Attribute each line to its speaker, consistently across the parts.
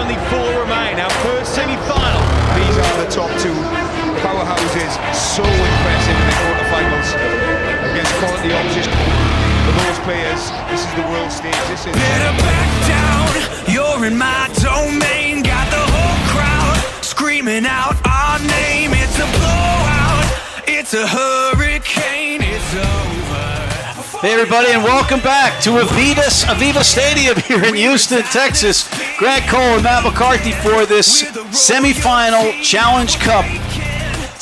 Speaker 1: only 4 remain. Our first semi-final. These are the top 2 powerhouses. So impressive in the quarterfinals against quality opposition. For those players, this is the world stage. This is
Speaker 2: better back down. You're in my domain. Got the whole crowd screaming out our name. It's a blowout. It's a hurricane. It's over.
Speaker 3: Hey everybody, and welcome back to Aveva Stadium here in Houston, Texas. Grant Cole and Matt McCarthy for this semifinal Challenge Cup.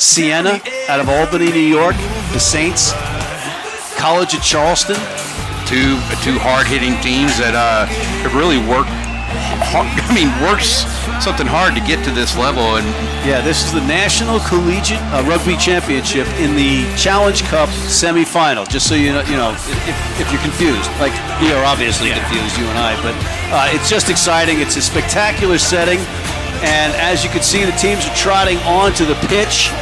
Speaker 3: Siena out of Albany, New York. The Saints. Collegiate, Charleston.
Speaker 4: Two hard-hitting teams that have really worked something hard to get to this level. And
Speaker 3: yeah, this is the National Collegiate Rugby Championship in the Challenge Cup semifinal. Just so you know, if you're confused, like we are obviously confused, you and I, but it's just exciting. It's a spectacular setting, and as you can see, the teams are trotting onto the pitch.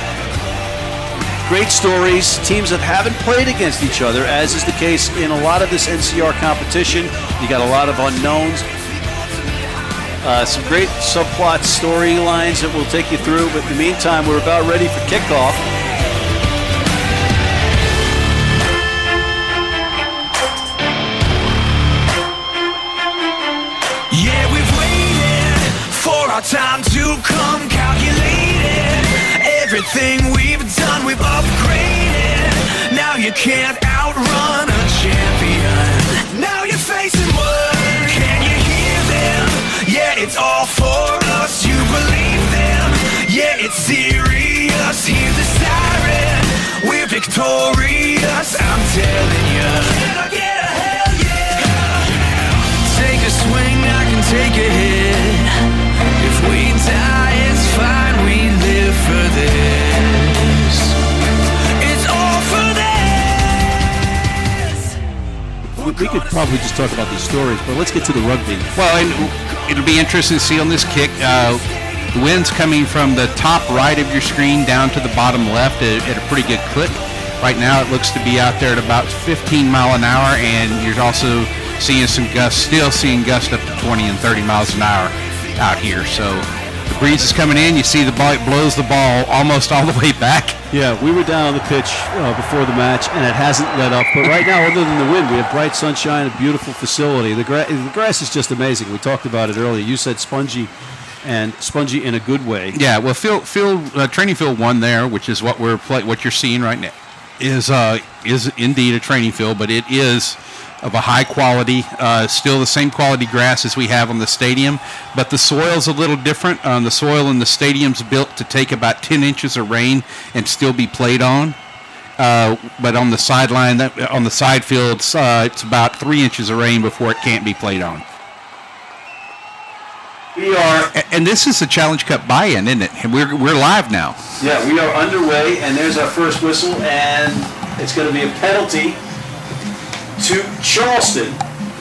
Speaker 3: Great stories, teams that haven't played against each other, as is the case in a lot of this NCR competition. You got a lot of unknowns. Some great subplot storylines that we'll take you through, but in the meantime, we're about ready for kickoff.
Speaker 2: Yeah, we've waited for our time to come, calculated everything we've done, we've upgraded. Now you can't outrun a champion. Now you're facing what? Can you hear them? Yeah, it's all for us, you believe them. Yeah, it's serious, hear the siren. We're victorious, I'm telling you. Can I get a hell yeah? Take a swing, I can take a hit. If we die, it's fine, we live for this. It's all for this.
Speaker 3: We could probably just talk about these stories, but let's get to the rugby.
Speaker 4: well, and it'll be interesting to see on this kick. The wind's coming from the top right of your screen down to the bottom left at a pretty good clip. Right now, it looks to be out there at about 15 mile an hour, and you're also seeing some gusts, still seeing gusts up to 20 and 30 miles an hour out here. So the breeze is coming in. You see the ball, it blows the ball almost all the way back.
Speaker 3: Yeah, we were down on the pitch before the match, and it hasn't let up. But right now, other than the wind, we have bright sunshine, a beautiful facility. The grass is just amazing. We talked about it earlier. You said spongy, and spongy in a good way.
Speaker 4: Yeah, well, training field 1 there, which is what what you're seeing right now, is indeed a training field, but it is of a high quality, still the same quality grass as we have on the stadium, but the soil's a little different. The soil in the stadium's built to take about 10 inches of rain and still be played on. But on the sideline, on the side fields, it's about 3 inches of rain before it can't be played on.
Speaker 3: We are,
Speaker 4: and this is a Challenge Cup buy-in, isn't it? And we're live now.
Speaker 3: yeah, we are underway, and there's our first whistle, and it's going to be a penalty to Charleston,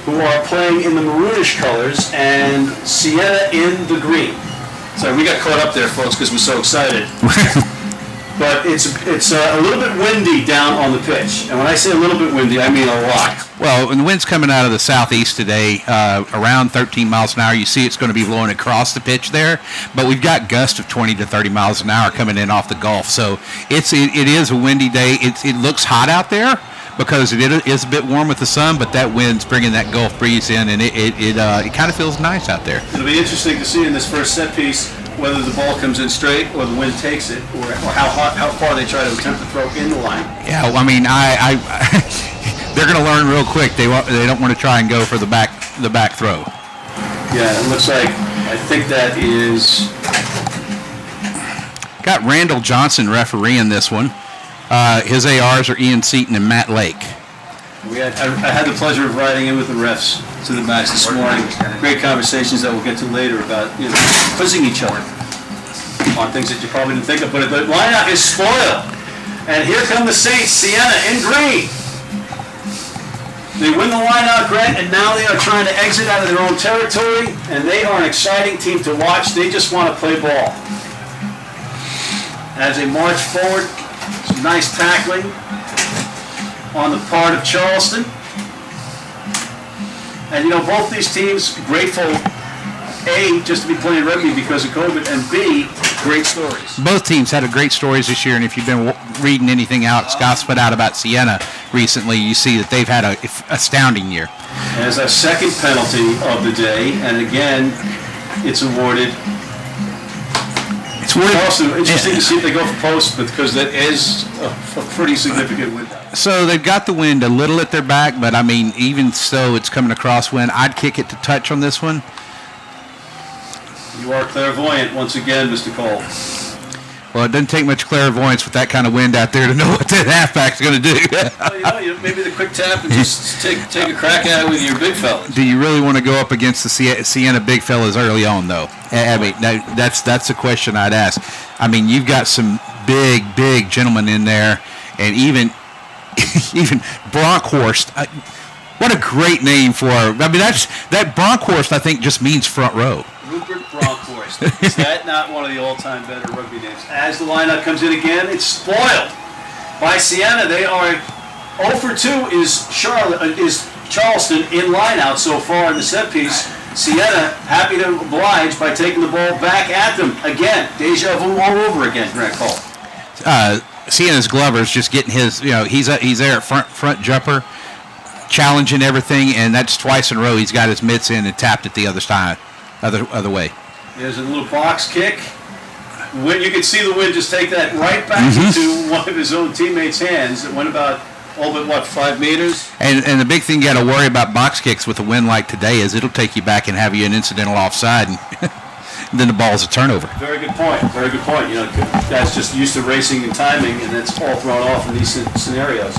Speaker 3: who are playing in the maroonish colors, and Siena in the green. Sorry, we got caught up there, folks, because we're so excited. But it's a little bit windy down on the pitch. And when I say a little bit windy, I mean a lot.
Speaker 4: Well, when the wind's coming out of the southeast today, around 13 miles an hour, you see it's going to be blowing across the pitch there. But we've got gusts of 20 to 30 miles an hour coming in off the Gulf. So it is a windy day. It looks hot out there because it is a bit warm with the sun, but that wind's bringing that Gulf breeze in, and it kind of feels nice out there.
Speaker 3: It'll be interesting to see in this first set piece whether the ball comes in straight or the wind takes it, or how far they try to attempt to throw in the line.
Speaker 4: Yeah, well, I mean, they're going to learn real quick. They don't want to try and go for the back throw.
Speaker 3: Yeah, it looks like, I think that is...
Speaker 4: Got Randall Johnson refereeing this one. His ARs are Ian Seaton and Matt Lake.
Speaker 3: I had the pleasure of riding in with the refs to the match this morning. Great conversations that we'll get to later about quizzing each other on things that you probably didn't think of. But the lineup is spoiled. And here come the Saints, Siena in green. They win the lineout, Grant, and now they are trying to exit out of their own territory, and they are an exciting team to watch. They just want to play ball. As they march forward, some nice tackling on the part of Charleston. And both these teams grateful A, just to be playing rugby because of COVID, and B, great stories.
Speaker 4: Both teams had a great stories this year, and if you've been reading anything out, Scott's put out about Siena recently, you see that they've had an astounding year.
Speaker 3: As a second penalty of the day, and again, it's awarded. It's also interesting to see if they go for post, because that is a pretty significant win.
Speaker 4: So they've got the wind a little at their back, but I mean, even so, it's coming across wind. I'd kick it to touch on this one.
Speaker 3: You are clairvoyant once again, Mr. Cole.
Speaker 4: Well, it doesn't take much clairvoyance with that kind of wind out there to know what that halfback's going to do.
Speaker 3: Well, maybe the quick tap and just take a crack at it with your big fellas.
Speaker 4: Do you really want to go up against the Siena big fellas early on, though? I mean, that's a question I'd ask. I mean, you've got some big gentlemen in there, and even Bronkhorst. What a great name for. I mean, that Bronkhorst, I think, just means front row.
Speaker 3: Rupert Bronkhorst. Is that not one of the all-time better rugby names? As the lineup comes in again, it's spoiled by Siena. They are 0 for 2 is Charleston in line-out so far in the set piece. Siena happy to oblige by taking the ball back at them again. Deja vu all over again, Grant Cole.
Speaker 4: Siena's Glover's just getting his. He's there at front jumper, challenging everything, and that's twice in a row he's got his mitts in and tapped it the other side. Other way.
Speaker 3: There's a little box kick. You could see the wind just take that right back into one of his own teammates' hands. It went about all but 5 meters.
Speaker 4: And the big thing you got to worry about box kicks with a wind like today is it'll take you back and have you an incidental offside, and then the ball's a turnover.
Speaker 3: Very good point. Very good point. Guys just used to racing and timing, and that's all thrown off in these scenarios.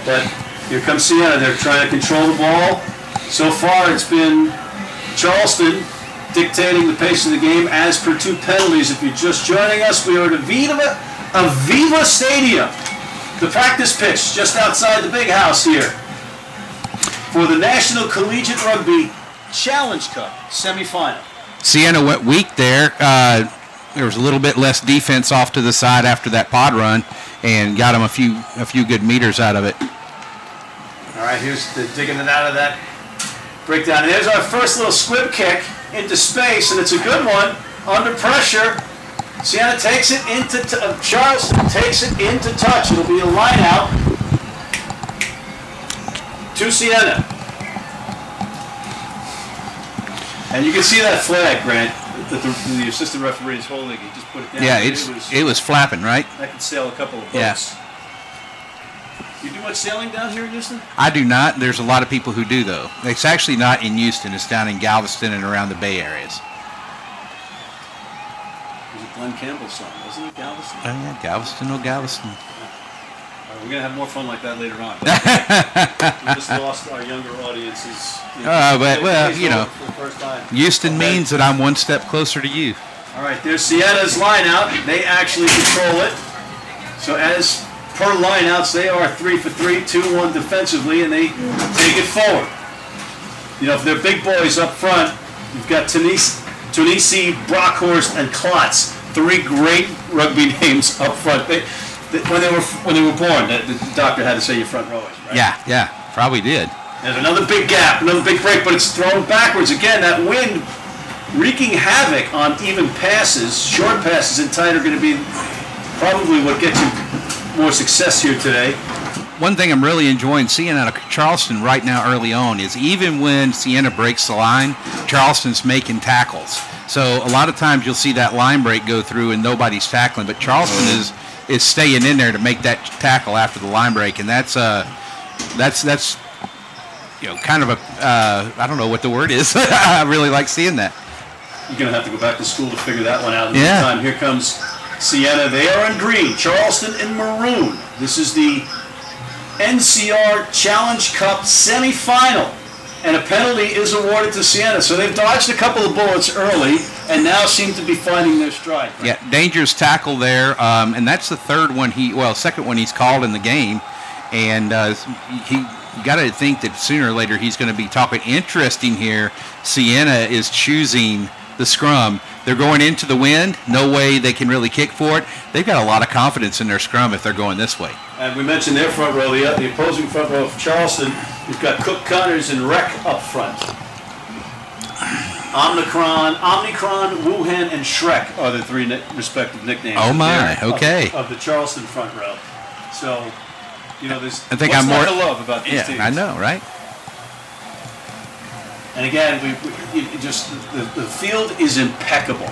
Speaker 3: But here comes Siena. They're trying to control the ball. So far, it's been Charleston dictating the pace of the game as per 2 penalties. If you're just joining us, we are at Aveva Stadium, the practice pitch just outside the big house here for the National Collegiate Rugby Challenge Cup semifinal.
Speaker 4: Siena went weak there. There was a little bit less defense off to the side after that pod run, and got him a few good meters out of it.
Speaker 3: All right, here's digging it out of that breakdown. And there's our first little squib kick into space, and it's a good one under pressure. Siena takes it into Charleston takes it into touch. It'll be a line out to Siena, and you can see that flag, Grant, that the assistant referee is holding. He just put it down.
Speaker 4: Yeah, it was flapping, right?
Speaker 3: That could sail a couple of boats.
Speaker 4: Yeah.
Speaker 3: You do much sailing down here in Houston?
Speaker 4: I do not. There's a lot of people who do, though. It's actually not in Houston. It's down in Galveston and around the Bay areas.
Speaker 3: It was a Glenn Campbell song, wasn't it, Galveston?
Speaker 4: Oh, yeah, Galveston, Galveston.
Speaker 3: We're going to have more fun like that later on. We just lost our younger audiences.
Speaker 4: For the
Speaker 3: first time.
Speaker 4: Houston means that I'm one step closer to you.
Speaker 3: All right, there's Siena's line out. They actually control it. So as per lineouts, they are 3 for 3, 2-1 defensively, and they take it forward. If they're big boys up front, you've got Tunisi, Brockhorst, and Klotz. 3 great rugby names up front. When they were born, the doctor had to say your front rowers, right?
Speaker 4: Yeah, probably did.
Speaker 3: There's another big gap, another big break, but it's thrown backwards. Again, that wind wreaking havoc on even passes. Short passes and tight are going to be probably what gets you more success here today.
Speaker 4: One thing I'm really enjoying seeing out of Charleston right now early on is even when Siena breaks the line, Charleston's making tackles. So a lot of times you'll see that line break go through and nobody's tackling, but Charleston is staying in there to make that tackle after the line break, and that's kind of a I don't know what the word is. I really like seeing that.
Speaker 3: You're going to have to go back to school to figure that one out in the meantime. Here comes Siena. They are in green. Charleston in maroon. This is the NCR Challenge Cup semifinal, and a penalty is awarded to Siena. So they've dodged a couple of bullets early and now seem to be finding their stride.
Speaker 4: Yeah, dangerous tackle there, and that's the second one he's called in the game, and you got to think that sooner or later he's going to be talking. Interesting here, Siena is choosing the scrum. They're going into the wind. No way they can really kick for it. They've got a lot of confidence in their scrum if they're going this way.
Speaker 3: And we mentioned their front row, the opposing front row of Charleston. You've got Cook, Connors, and Reck up front. Omnicron, Wuhan, and Shrek are the three respective nicknames.
Speaker 4: Oh my,
Speaker 3: there
Speaker 4: okay.
Speaker 3: Of the Charleston front row. So, there's
Speaker 4: I think
Speaker 3: what's
Speaker 4: I'm
Speaker 3: not
Speaker 4: more
Speaker 3: to love about these teams.
Speaker 4: I know, right?
Speaker 3: And again, the field is impeccable,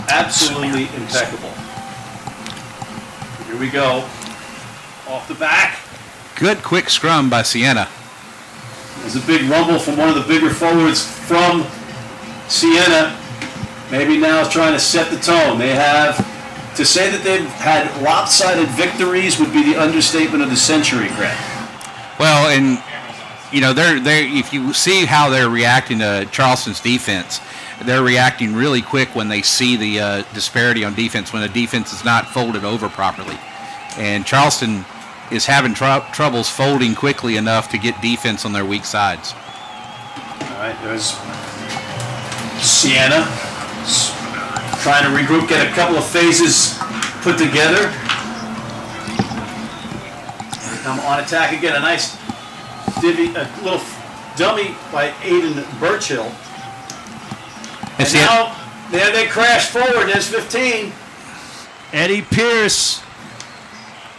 Speaker 3: absolutely impeccable. Here we go, off the back.
Speaker 4: Good quick scrum by Siena.
Speaker 3: There's a big rumble from one of the bigger forwards from Siena. Maybe now is trying to set the tone. They have, to say that they've had lopsided victories would be the understatement of the century, Greg.
Speaker 4: Well, and they're if you see how they're reacting to Charleston's defense, they're reacting really quick when they see the disparity on defense, when the defense is not folded over properly. And Charleston is having troubles folding quickly enough to get defense on their weak sides.
Speaker 3: All right, there's Siena trying to regroup, get a couple of phases put together. Come on attack again, a nice a little dummy by Aiden Birchill. And now, there they crash forward. There's 15. Eddie Pierce.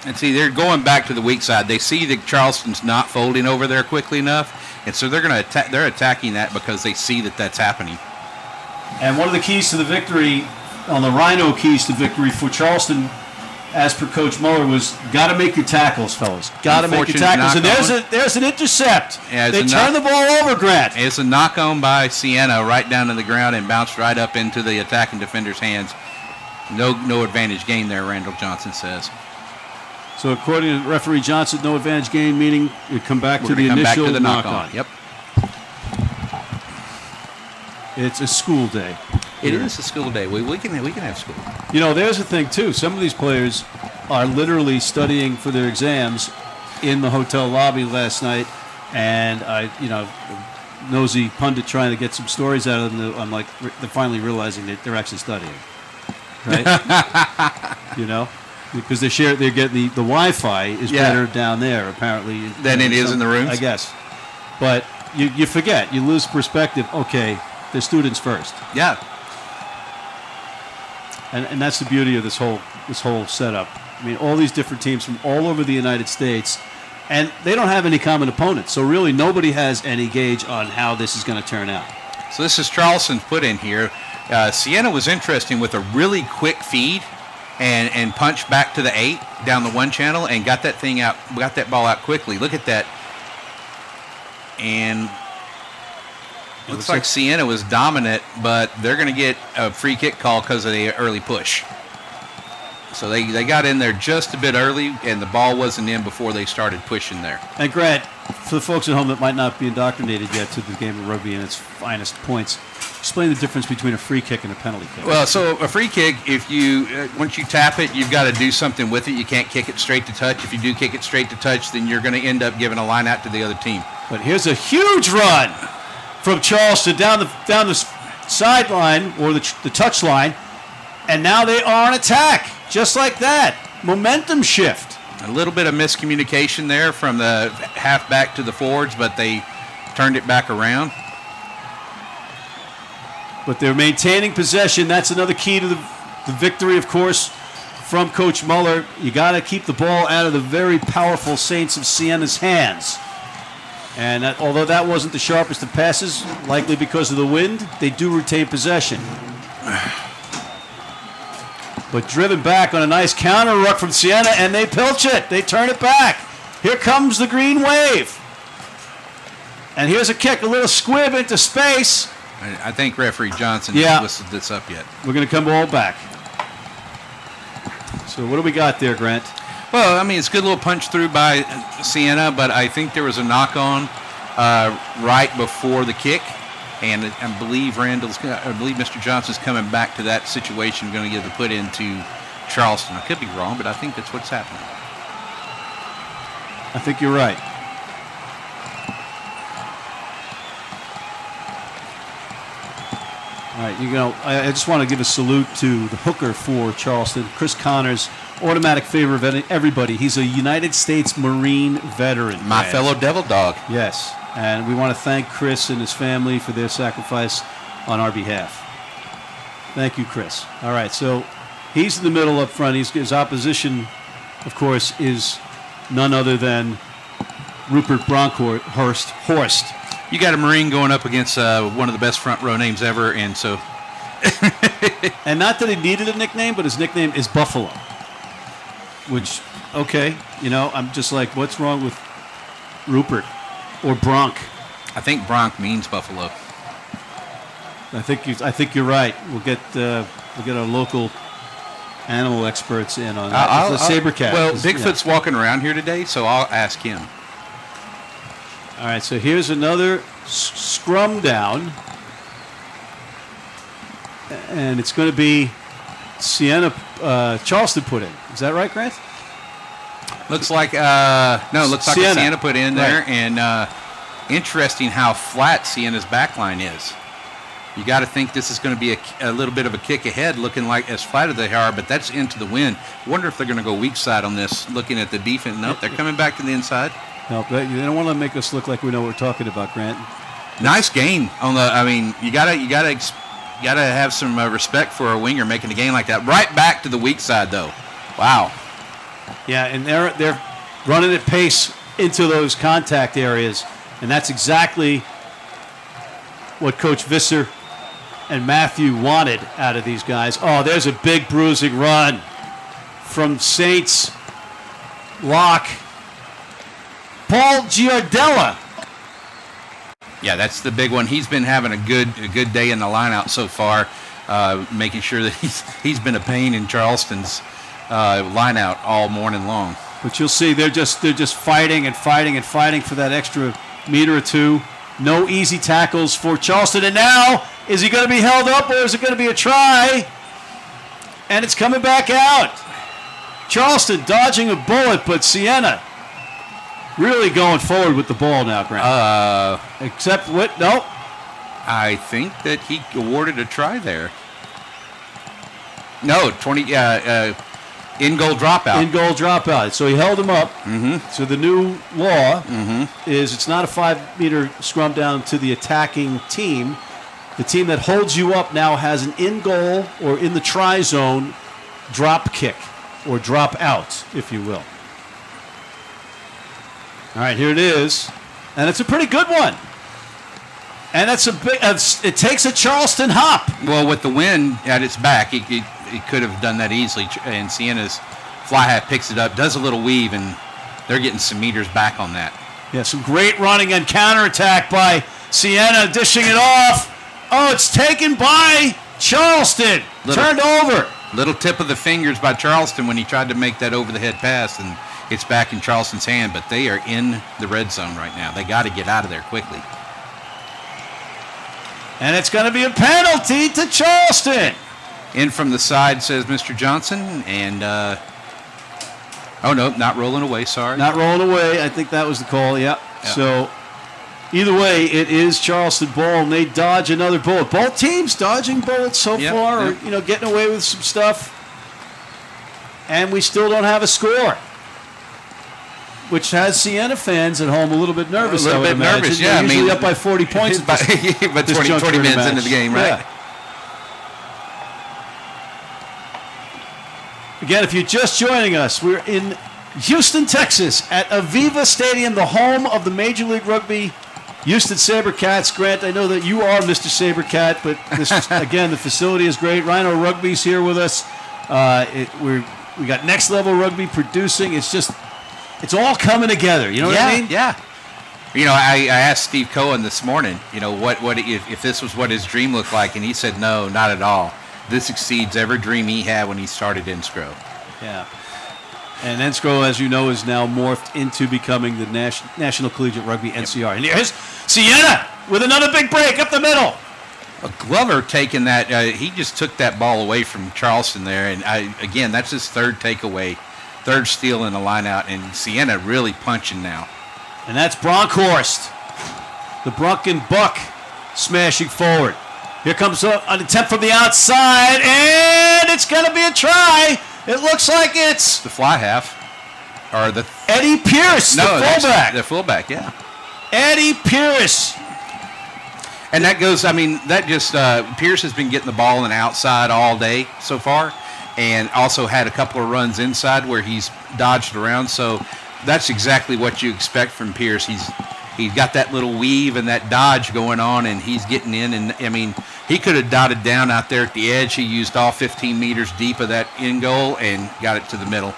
Speaker 4: And see, they're going back to the weak side. They see that Charleston's not folding over there quickly enough, and so they're going to attack. They're attacking that because they see that that's happening.
Speaker 3: And one of the keys to the victory, on the Rhino keys to victory for Charleston, as per Coach Muller, was got to make your tackles, fellas. Got to make your tackles. And there's an intercept.
Speaker 4: Yeah,
Speaker 3: they turn the ball over, Grant.
Speaker 4: It's a knock on by Siena right down to the ground and bounced right up into the attacking defender's hands. No advantage gain there, Randall Johnson says.
Speaker 3: So according to referee Johnson, no advantage gain, meaning you come back to the initial knock-on.
Speaker 4: Yep.
Speaker 3: It's a school day.
Speaker 4: It is a school day. We can have school.
Speaker 3: There's the thing too. Some of these players are literally studying for their exams in the hotel lobby last night, and nosy pundit trying to get some stories out of them. I'm like, they're finally realizing that they're actually studying, right? Because they're getting the Wi-Fi is better down there apparently
Speaker 4: than it is in the rooms,
Speaker 3: I guess. But you forget, you lose perspective. Okay, they're students first.
Speaker 4: Yeah.
Speaker 3: And that's the beauty of this whole setup. I mean, all these different teams from all over the United States, and they don't have any common opponents. So really, nobody has any gauge on how this is going to turn out.
Speaker 4: So this is Charleston's put in here. Siena was interesting with a really quick feed and punched back to the 8 down the one channel and got that ball out quickly. Look at that. And looks like Siena was dominant, but they're going to get a free kick call because of the early push. So they got in there just a bit early, and the ball wasn't in before they started pushing there.
Speaker 3: And Grant, for the folks at home that might not be indoctrinated yet to the game of rugby and its finest points, explain the difference between a free kick and a penalty kick.
Speaker 4: Well, so a free kick, if you once you tap it, you've got to do something with it. You can't kick it straight to touch. If you do kick it straight to touch, then you're going to end up giving a line out to the other team.
Speaker 3: But here's a huge run from Charleston down the sideline or the touch line, and now they are on attack, just like that. Momentum shift.
Speaker 4: A little bit of miscommunication there from the halfback to the forwards, but they turned it back around.
Speaker 3: But they're maintaining possession. That's another key to the victory, of course, from Coach Muller. You got to keep the ball out of the very powerful Saints of Siena's hands. And although that wasn't the sharpest of passes, likely because of the wind, they do retain possession. But driven back on a nice counter ruck from Siena, and they pilch it. They turn it back. Here comes the green wave. And here's a kick, a little squib into space.
Speaker 4: I think referee Johnson hasn't whistled this up yet.
Speaker 3: We're going to come all back. So what do we got there, Grant?
Speaker 4: Well, I mean, it's a good little punch through by Siena, but I think there was a knock-on right before the kick, and I believe Mr. Johnson's coming back to that situation, going to give the put into Charleston. I could be wrong, but I think that's what's happening.
Speaker 3: I think you're right. All right, I just want to give a salute to the hooker for Charleston, Chris Connors, automatic favor of everybody. He's a United States Marine veteran.
Speaker 4: My fellow Devil Dog.
Speaker 3: Yes, and we want to thank Chris and his family for their sacrifice on our behalf. Thank you, Chris. All right, so he's in the middle up front. His opposition, of course, is none other than Rupert Horst.
Speaker 4: You got a Marine going up against one of the best front row names ever, and so.
Speaker 3: And not that he needed a nickname, but his nickname is Buffalo. Which, okay, I'm just like, what's wrong with Rupert or Bronk?
Speaker 4: I think Bronk means buffalo.
Speaker 3: I think you're right. We'll get our local animal experts in on that. It's a saber cat.
Speaker 4: Well, Bigfoot's walking around here today, so I'll ask him.
Speaker 3: All right, so here's another scrum down. And it's going to be Siena, Charleston put in. Is that right, Grant?
Speaker 4: Looks like Siena put in there,
Speaker 3: right.
Speaker 4: And interesting how flat Siena's backline is. You got to think this is going to be a little bit of a kick ahead, looking like as flat as they are, but that's into the wind. Wonder if they're going to go weak side on this, looking at the defense. Nope, they're coming back to the inside.
Speaker 3: No, they don't want to make us look like we know what we're talking about, Grant.
Speaker 4: Nice gain on the. I mean, you gotta have some respect for a winger making a game like that. Right back to the weak side, though. Wow.
Speaker 3: Yeah, and they're running at pace into those contact areas, and that's exactly what Coach Visser and Matthew wanted out of these guys. Oh, there's a big bruising run from Saints lock Paul Giardella.
Speaker 4: Yeah, that's the big one. He's been having a good day in the lineout so far, making sure that he's been a pain in Charleston's lineout all morning long.
Speaker 3: But you'll see they're just fighting and fighting and fighting for that extra meter or two. No easy tackles for Charleston. And now, is he going to be held up or is it going to be a try? And it's coming back out. Charleston dodging a bullet, but Siena really going forward with the ball now, Grant. Except what? No.
Speaker 4: I think that he awarded a try there. No, 20 in-goal dropout.
Speaker 3: In-goal dropout. So he held him up.
Speaker 4: Mm-hmm.
Speaker 3: So the new law is it's not a 5-meter scrum down to the attacking team. The team that holds you up now has an in-goal or in the try zone drop kick or drop out, if you will. All right, here it is. And it's a pretty good one. And that's it takes a Charleston hop.
Speaker 4: Well, with the wind at its back, it could have done that easily. And Siena's fly half picks it up, does a little weave, and they're getting some meters back on that.
Speaker 3: Yeah, some great running and counterattack by Siena, dishing it off. Oh, it's taken by Charleston. Turned over.
Speaker 4: Little tip of the fingers by Charleston when he tried to make that over-the-head pass, and it's back in Charleston's hand, but they are in the red zone right now. They got to get out of there quickly.
Speaker 3: And it's going to be a penalty to Charleston.
Speaker 4: In from the side, says Mr. Johnson, and oh no, not rolling away. Sorry,
Speaker 3: not rolling away. I think that was the call. Yeah. So either way, it is Charleston ball, and they dodge another bullet. Both teams dodging bullets so far, or getting away with some stuff, and we still don't have a score, which has Siena fans at home a little bit nervous.
Speaker 4: A little bit nervous, yeah.
Speaker 3: They're usually up by 40 points.
Speaker 4: But 20 minutes into the game, right?
Speaker 3: Yeah. Again, if you're just joining us, we're in Houston, Texas, at Aveva Stadium, the home of the Major League Rugby Houston SaberCats. Grant, I know that you are Mr. SaberCat, but again, the facility is great. Rhino Rugby's here with us. We got Next Level Rugby producing. It's all coming together. You know what I mean?
Speaker 4: Yeah. I asked Steve Cohen this morning, what if this was what his dream looked like, and he said, no, not at all. This exceeds every dream he had when he started NSCRO.
Speaker 3: Yeah. And NSCRO, as you know, is now morphed into becoming the National Collegiate Rugby, NCR. And here's Siena with another big break up the middle.
Speaker 4: Glover taking that, he just took that ball away from Charleston there. And again, that's his third takeaway, third steal in the lineout. And Siena really punching now.
Speaker 3: And that's Bronkhorst, the Brunken Buck, smashing forward. Here comes an attempt from the outside, and it's going to be a try. It looks like it's
Speaker 4: the fly half, or the
Speaker 3: Eddie Pierce, the fullback.
Speaker 4: The fullback, yeah.
Speaker 3: Eddie Pierce.
Speaker 4: And that goes, I mean, that just, Pierce has been getting the ball on the outside all day so far, and also had a couple of runs inside where he's dodged around. So that's exactly what you expect from Pierce. He's got that little weave and that dodge going on, and he's getting in. And, I mean, he could have dotted down out there at the edge. He used all 15 meters deep of that end goal and got it to the middle.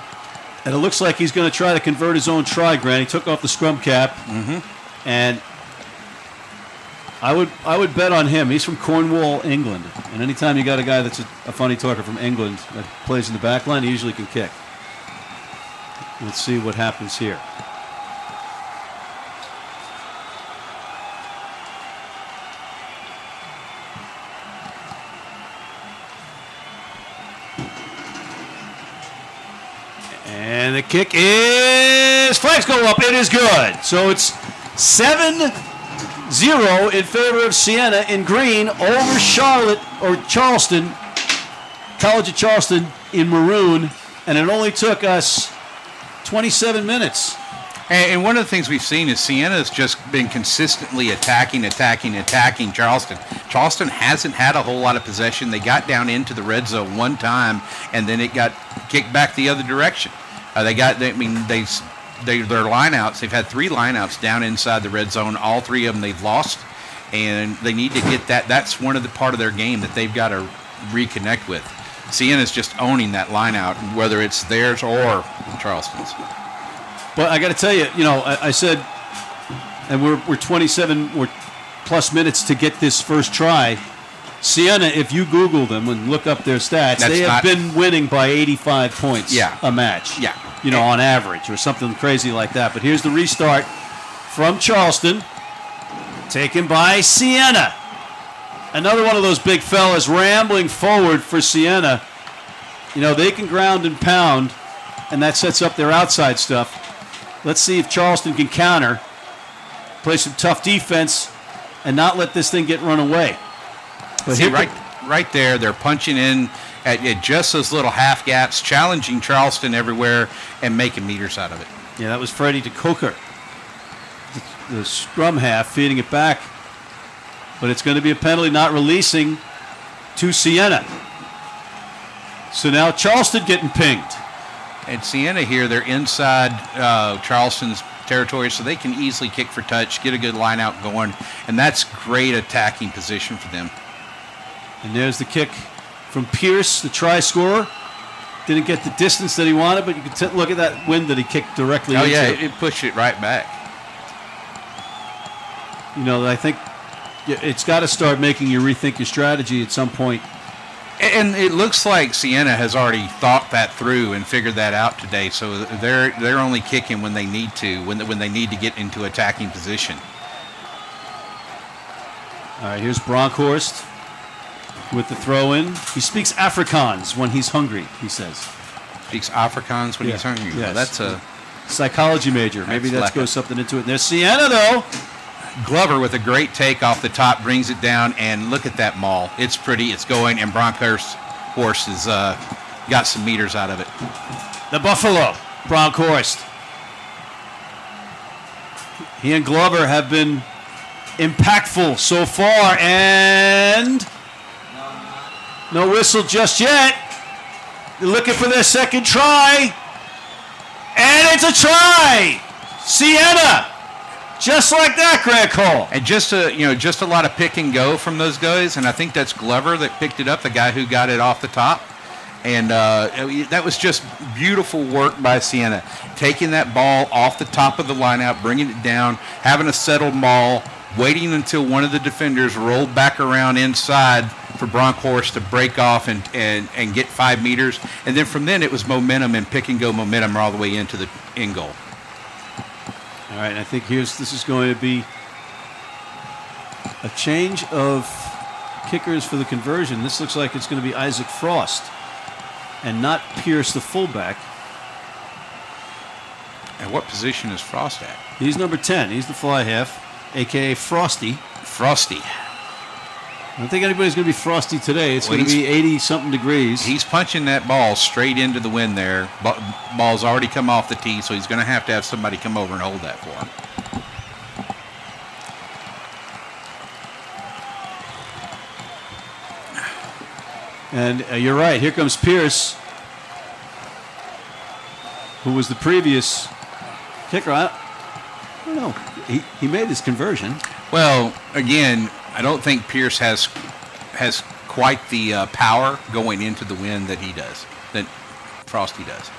Speaker 5: And it looks like he's going to try to convert his own try, Grant. He took off the scrum cap, and I would bet on him. He's from Cornwall, England. And anytime you got a guy that's a funny talker from England that plays in the back line, he usually can kick. Let's see what happens here. And the kick is, flags go up, it is good. So it's 7-0 in favor of Siena in green over Charleston, Collegiate Charleston in maroon, and it only took us 27 minutes.
Speaker 4: And one of the things we've seen is Siena's just been consistently attacking Charleston. Charleston hasn't had a whole lot of possession. They got down into the red zone one time, and then it got kicked back the other direction. Their lineouts, they've had 3 lineouts down inside the red zone. All 3 of them they've lost, and they need to get that. That's one of the part of their game that they've got to reconnect with. Siena's just owning that lineout, whether it's theirs or Charleston's.
Speaker 5: But I got to tell you, I said, and we're 27 or plus minutes to get this first try. Siena, if you Google them and look up their stats, they have been winning by 85 points a match.
Speaker 4: Yeah.
Speaker 5: On average or something crazy like that. But here's the restart from Charleston, taken by Siena. Another one of those big fellas rambling forward for Siena. They can ground and pound, and that sets up their outside stuff. Let's see if Charleston can counter, play some tough defense, and not let this thing get run away. But
Speaker 4: see, right there, they're punching in at just those little half gaps, challenging Charleston everywhere and making meters out of it.
Speaker 5: Yeah, that was Freddie DeCoker, the scrum half, feeding it back. But it's going to be a penalty not releasing to Siena. So now Charleston getting pinged.
Speaker 4: And Siena here, they're inside Charleston's territory, so they can easily kick for touch, get a good line out going, and that's great attacking position for them.
Speaker 5: And there's the kick from Pierce, the try scorer. Didn't get the distance that he wanted, but you can look at that wind that he kicked directly into.
Speaker 4: Oh, yeah, it pushed it right back.
Speaker 5: I think it's got to start making you rethink your strategy at some point.
Speaker 4: And it looks like Siena has already thought that through and figured that out today. So they're only kicking when they need to, when they need to get into attacking position.
Speaker 5: All right, here's Bronkhorst with the throw in. He speaks Afrikaans when he's hungry, he says.
Speaker 4: Speaks Afrikaans when he's hungry.
Speaker 5: Yes.
Speaker 4: Well, that's a
Speaker 5: psychology major. Maybe that goes something into it. And there's Siena, though.
Speaker 4: Glover with a great take off the top, brings it down, and look at that maul. It's pretty, it's going, and Bronkhorst has got some meters out of it.
Speaker 5: The Buffalo, Bronkhorst. He and Glover have been impactful so far, and no whistle just yet. They're looking for their second try, and it's a try! Siena! Just like that, Grant Cole.
Speaker 4: And just a lot of pick and go from those guys, and I think that's Glover that picked it up, the guy who got it off the top. And that was just beautiful work by Siena, taking that ball off the top of the lineout, bringing it down, having a settled maul, waiting until one of the defenders rolled back around inside for Bronkhorst to break off and get 5 meters. And then from then it was momentum and pick and go momentum all the way into the end goal.
Speaker 5: All right, I think this is going to be a change of kickers for the conversion. This looks like it's going to be Isaac Frost and not Pierce, the fullback.
Speaker 4: And what position is Frost at?
Speaker 5: He's number 10. He's the fly half, a.k.a. Frosty.
Speaker 4: Frosty.
Speaker 5: I don't think anybody's going to be frosty today. It's going to be 80-something degrees.
Speaker 4: He's punching that ball straight into the wind there. Ball's already come off the tee, so he's going to have somebody come over and hold that for him.
Speaker 5: And you're right. Here comes Pierce, who was the previous kicker. I don't know. He made his conversion.
Speaker 4: Well, again, I don't think Pierce has quite the power going into the wind that he does, that Frosty does.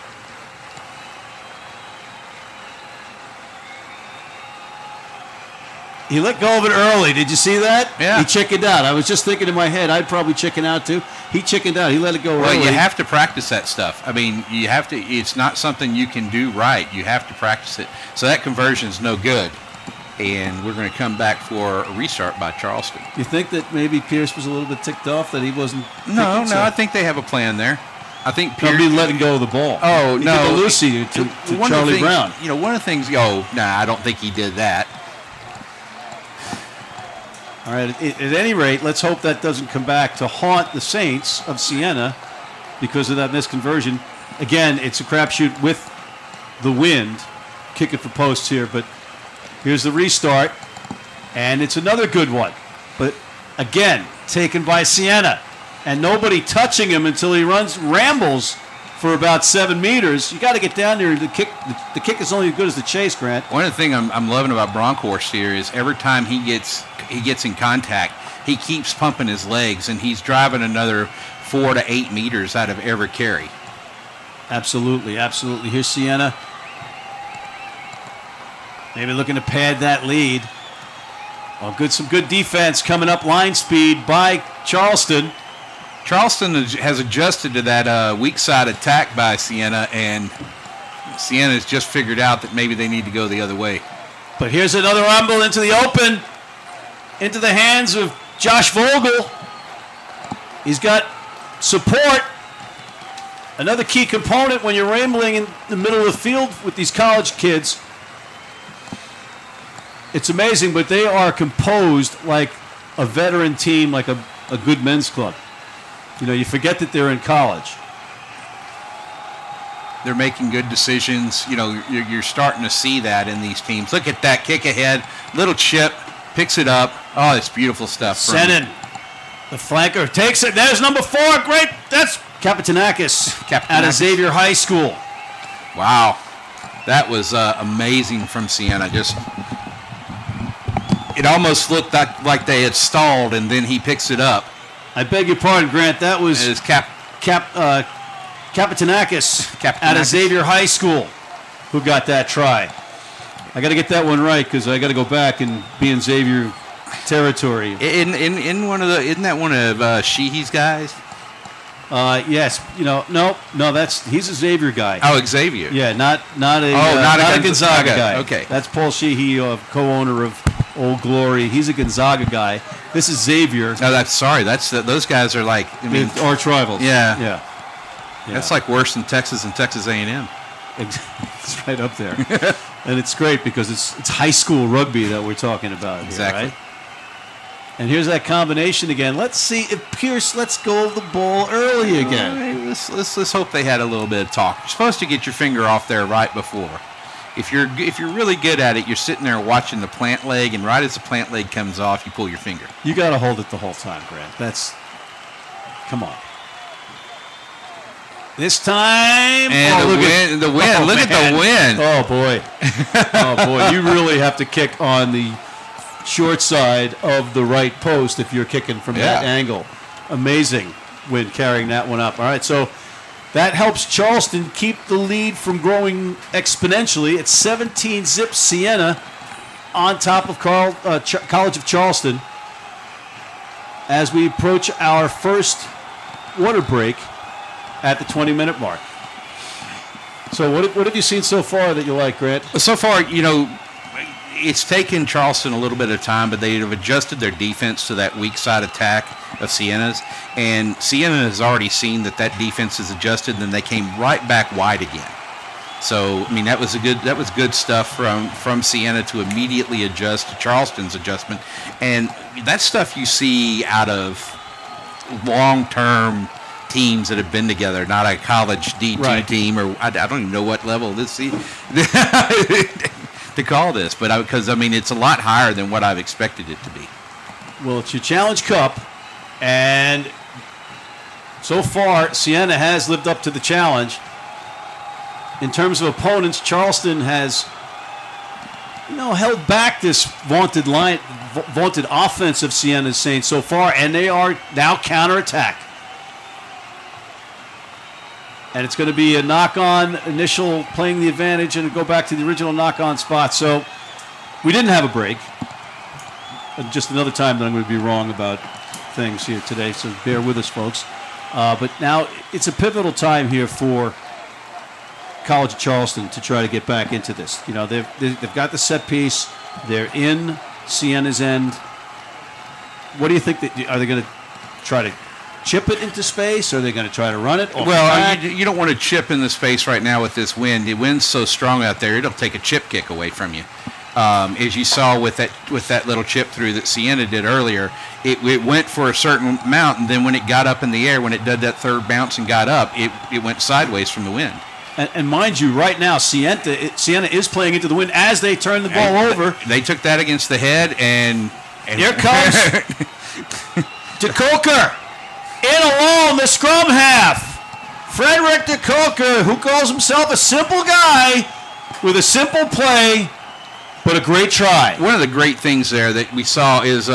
Speaker 5: He let go of it early. Did you see that?
Speaker 4: Yeah.
Speaker 5: He chickened out. I was just thinking in my head, I'd probably chicken out too. He chickened out. He let it go early.
Speaker 4: Well, you have to practice that stuff. I mean, you have to. It's not something you can do right. You have to practice it. So that conversion is no good. And we're going to come back for a restart by Charleston.
Speaker 5: You think that maybe Pierce was a little bit ticked off that he wasn't?
Speaker 4: No, I think they have a plan there. I think Pierce.
Speaker 5: Be letting go of the ball.
Speaker 4: Oh,
Speaker 5: he
Speaker 4: no.
Speaker 5: did the Lucy to Charlie Brown.
Speaker 4: You know, one of the things. Oh, no, I don't think he did that.
Speaker 5: All right. At any rate, let's hope that doesn't come back to haunt the Saints of Siena because of that misconversion. Again, it's a crapshoot with the wind. Kick it for posts here, but here's the restart, and it's another good one. But again, taken by Siena, and nobody touching him until he rambles for about 7 meters. You got to get down there. The kick is only as good as the chase, Grant.
Speaker 4: One of the things I'm loving about Bronkhorst here is every time he gets in contact, he keeps pumping his legs, and he's driving another 4 to 8 meters out of every carry.
Speaker 5: Absolutely, absolutely. Here's Siena. Maybe looking to pad that lead. Well, some good defense coming up, line speed by Charleston.
Speaker 4: Charleston has adjusted to that weak side attack by Siena, and Siena has just figured out that maybe they need to go the other way.
Speaker 5: But here's another rumble into the open, into the hands of Josh Vogel. He's got support. Another key component when you're rambling in the middle of the field with these college kids. It's amazing, but they are composed like a veteran team, like a good men's club. You know, you forget that they're in college.
Speaker 4: They're making good decisions. You know, you're starting to see that in these teams. Look at that kick ahead. Little chip, picks it up. Oh, it's beautiful stuff.
Speaker 5: Senin, the flanker, takes it. There's number 4. Great. That's Kapitanakis out of Xavier High School.
Speaker 4: Wow. That was amazing from Siena. It almost looked like they had stalled, and then he picks it up.
Speaker 5: I beg your pardon, Grant. That was Kapitanakis out of Xavier High School who got that try. I got to get that one right because I got to go back and be in Xavier territory.
Speaker 4: In one of the, isn't that one of Sheehy's guys?
Speaker 5: Yes. You know, no. He's a Xavier guy.
Speaker 4: Oh, Xavier.
Speaker 5: Yeah, not a Gonzaga guy.
Speaker 4: Okay.
Speaker 5: That's Paul Sheehy, co-owner of Old Glory. He's a Gonzaga guy. This is Xavier.
Speaker 4: No, those guys are like, I mean,
Speaker 5: arch rivals.
Speaker 4: Yeah. That's like worse than Texas and Texas A&M.
Speaker 5: It's right up there. And it's great because it's high school rugby that we're talking about here,
Speaker 4: exactly.
Speaker 5: Right? And here's that combination again. Let's see if Pierce lets go of the ball early again.
Speaker 4: Let's hope they had a little bit of talk. You're supposed to get your finger off there right before. If you're really good at it, you're sitting there watching the plant leg, and right as the plant leg comes off, you pull your finger.
Speaker 5: You got to hold it the whole time, Grant. Come on. This time,
Speaker 4: and the wind. Look at the wind.
Speaker 5: Oh boy, you really have to kick on the short side of the right post if you're kicking from that angle. Amazing wind carrying that one up. All right, so that helps Charleston keep the lead from growing exponentially. It's 17-zip Siena on top of College of Charleston as we approach our first water break at the 20-minute mark. So what have you seen so far that you like, Grant?
Speaker 4: So far, it's taken Charleston a little bit of time, but they have adjusted their defense to that weak side attack of Siena's. And Siena has already seen that defense is adjusted, and then they came right back wide again. So, I mean, that was good stuff from Siena to immediately adjust to Charleston's adjustment. And that's stuff you see out of long-term teams that have been together, not a college D2 team, or I don't even know what level this is to call this, but because it's a lot higher than what I've expected it to be.
Speaker 5: Well, it's your Challenge Cup, and So far, Siena has lived up to the challenge. In terms of opponents, Charleston has, held back this vaunted offense of Siena's Saints so far, and they are now counterattack. And it's going to be a knock-on initial playing the advantage and go back to the original knock-on spot. So we didn't have a break. Just another time that I'm going to be wrong about things here today, so bear with us, folks. But now it's a pivotal time here for Collegiate Charleston to try to get back into this. They've got the set piece. They're in Siena's end. What do you think? Are they going to try to chip it into space? Or are they going to try to run it?
Speaker 4: Well, you don't want to chip in the space right now with this wind. The wind's so strong out there, it'll take a chip kick away from you. As you saw with that little chip through that Siena did earlier, it went for a certain amount, and then when it got up in the air, when it did that third bounce and got up, it went sideways from the wind.
Speaker 5: And mind you, right now, Siena is playing into the wind as they turn the ball over.
Speaker 4: They took that against the head, and
Speaker 5: here comes DeCoker. In alone, the scrum half. Frederick DeCoker, who calls himself a simple guy with a simple play, but a great try.
Speaker 4: One of the great things there that we saw is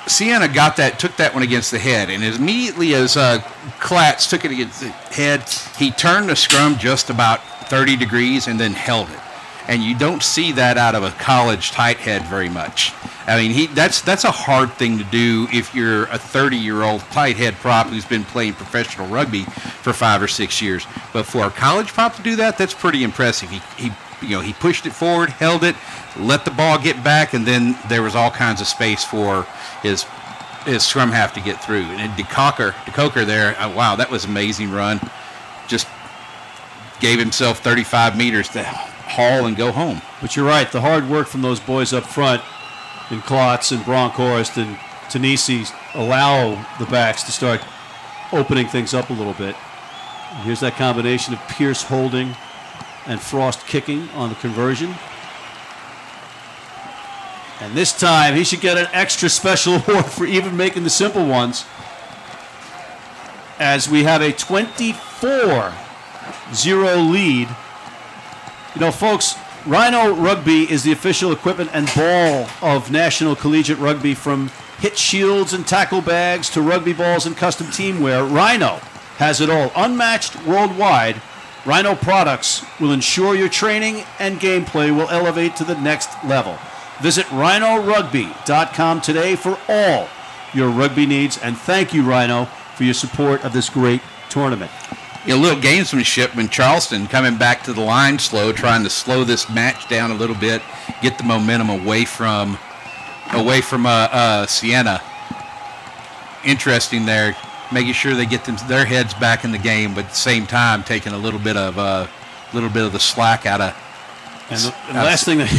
Speaker 4: Siena took that one against the head, and as immediately as Klatz took it against the head, he turned the scrum just about 30 degrees and then held it. And you don't see that out of a college tight head very much. I mean, that's a hard thing to do if you're a 30-year-old tight head prop who's been playing professional rugby for 5 or 6 years. But for a college prop to do that, that's pretty impressive. He pushed it forward, held it, let the ball get back, and then there was all kinds of space for his scrum half to get through. And DeCoker there, wow, that was an amazing run. Just gave himself 35 meters to haul and go home.
Speaker 5: But you're right, the hard work from those boys up front in Klotz and Bronkhorst and Tanisi allow the backs to start opening things up a little bit. And here's that combination of Pierce holding and Frost kicking on the conversion. And this time he should get an extra special award for even making the simple ones, as we have a 24-0 lead. Folks, Rhino Rugby is the official equipment and ball of National Collegiate Rugby, from hit shields and tackle bags to rugby balls and custom team wear. Rhino has it all. Unmatched worldwide, Rhino products will ensure your training and gameplay will elevate to the next level. Visit rhinorugby.com today for all your rugby needs, and thank you, Rhino, for your support of this great tournament.
Speaker 4: A little gamesmanship when Charleston coming back to the line slow, trying to slow this match down a little bit, get the momentum away from Siena. Interesting there, making sure they get their heads back in the game, but at the same time taking a little bit of the slack out of.
Speaker 5: And the last thing that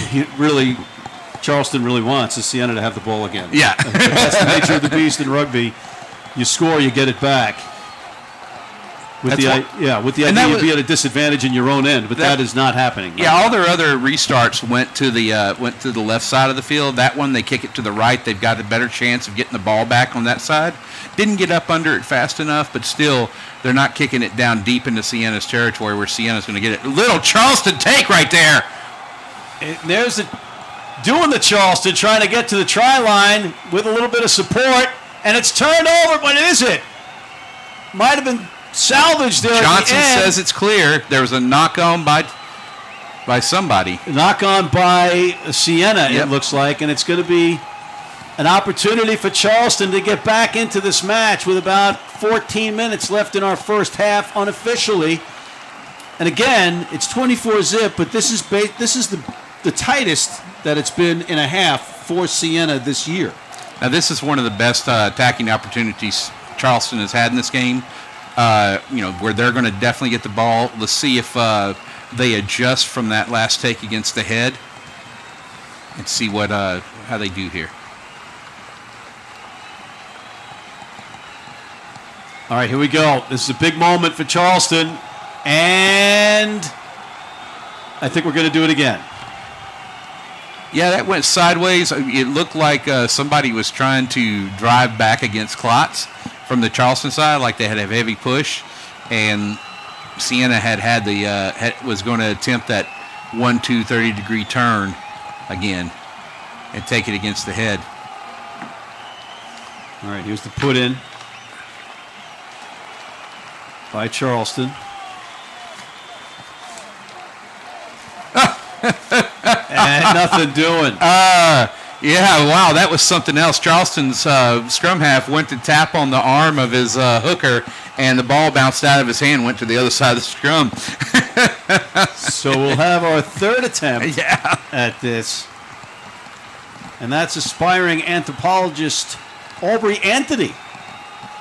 Speaker 5: Charleston really wants is Siena to have the ball again.
Speaker 4: Yeah,
Speaker 5: that's the nature of the beast in rugby. You score, you get it back. With the idea you'd be at a disadvantage in your own end, but that is not happening.
Speaker 4: Yeah, all their other restarts went to the left side of the field. That one, they kick it to the right. They've got a better chance of getting the ball back on that side. Didn't get up under it fast enough, but still, they're not kicking it down deep into Siena's territory where Siena's going to get it. Little Charleston take right there.
Speaker 5: And there's doing the Charleston, trying to get to the try line with a little bit of support, and it's turned over, but is it? Might have been salvaged there.
Speaker 4: Johnson says it's clear. There was a knock-on by somebody.
Speaker 5: Knock-on by Siena, It looks like, and it's going to be an opportunity for Charleston to get back into this match with about 14 minutes left in our first half unofficially. And again, it's 24-zip, but this is the tightest that it's been in a half for Siena this year.
Speaker 4: Now, this is one of the best attacking opportunities Charleston has had in this game. Where they're going to definitely get the ball. Let's see if they adjust from that last take against the head and see how they do here.
Speaker 5: All right, here we go. This is a big moment for Charleston, and I think we're going to do it again.
Speaker 4: Yeah, that went sideways. It looked like somebody was trying to drive back against Klotz. from the Charleston side, like they had a heavy push, and Siena was going to attempt that 1-2 30-degree turn again and take it against the head.
Speaker 5: All right, here's the put in by Charleston. And nothing doing.
Speaker 4: Yeah, wow, that was something else. Charleston's scrum half went to tap on the arm of his hooker, and the ball bounced out of his hand, went to the other side of the scrum.
Speaker 5: So we'll have our third attempt at this. And that's aspiring anthropologist Aubrey Anthony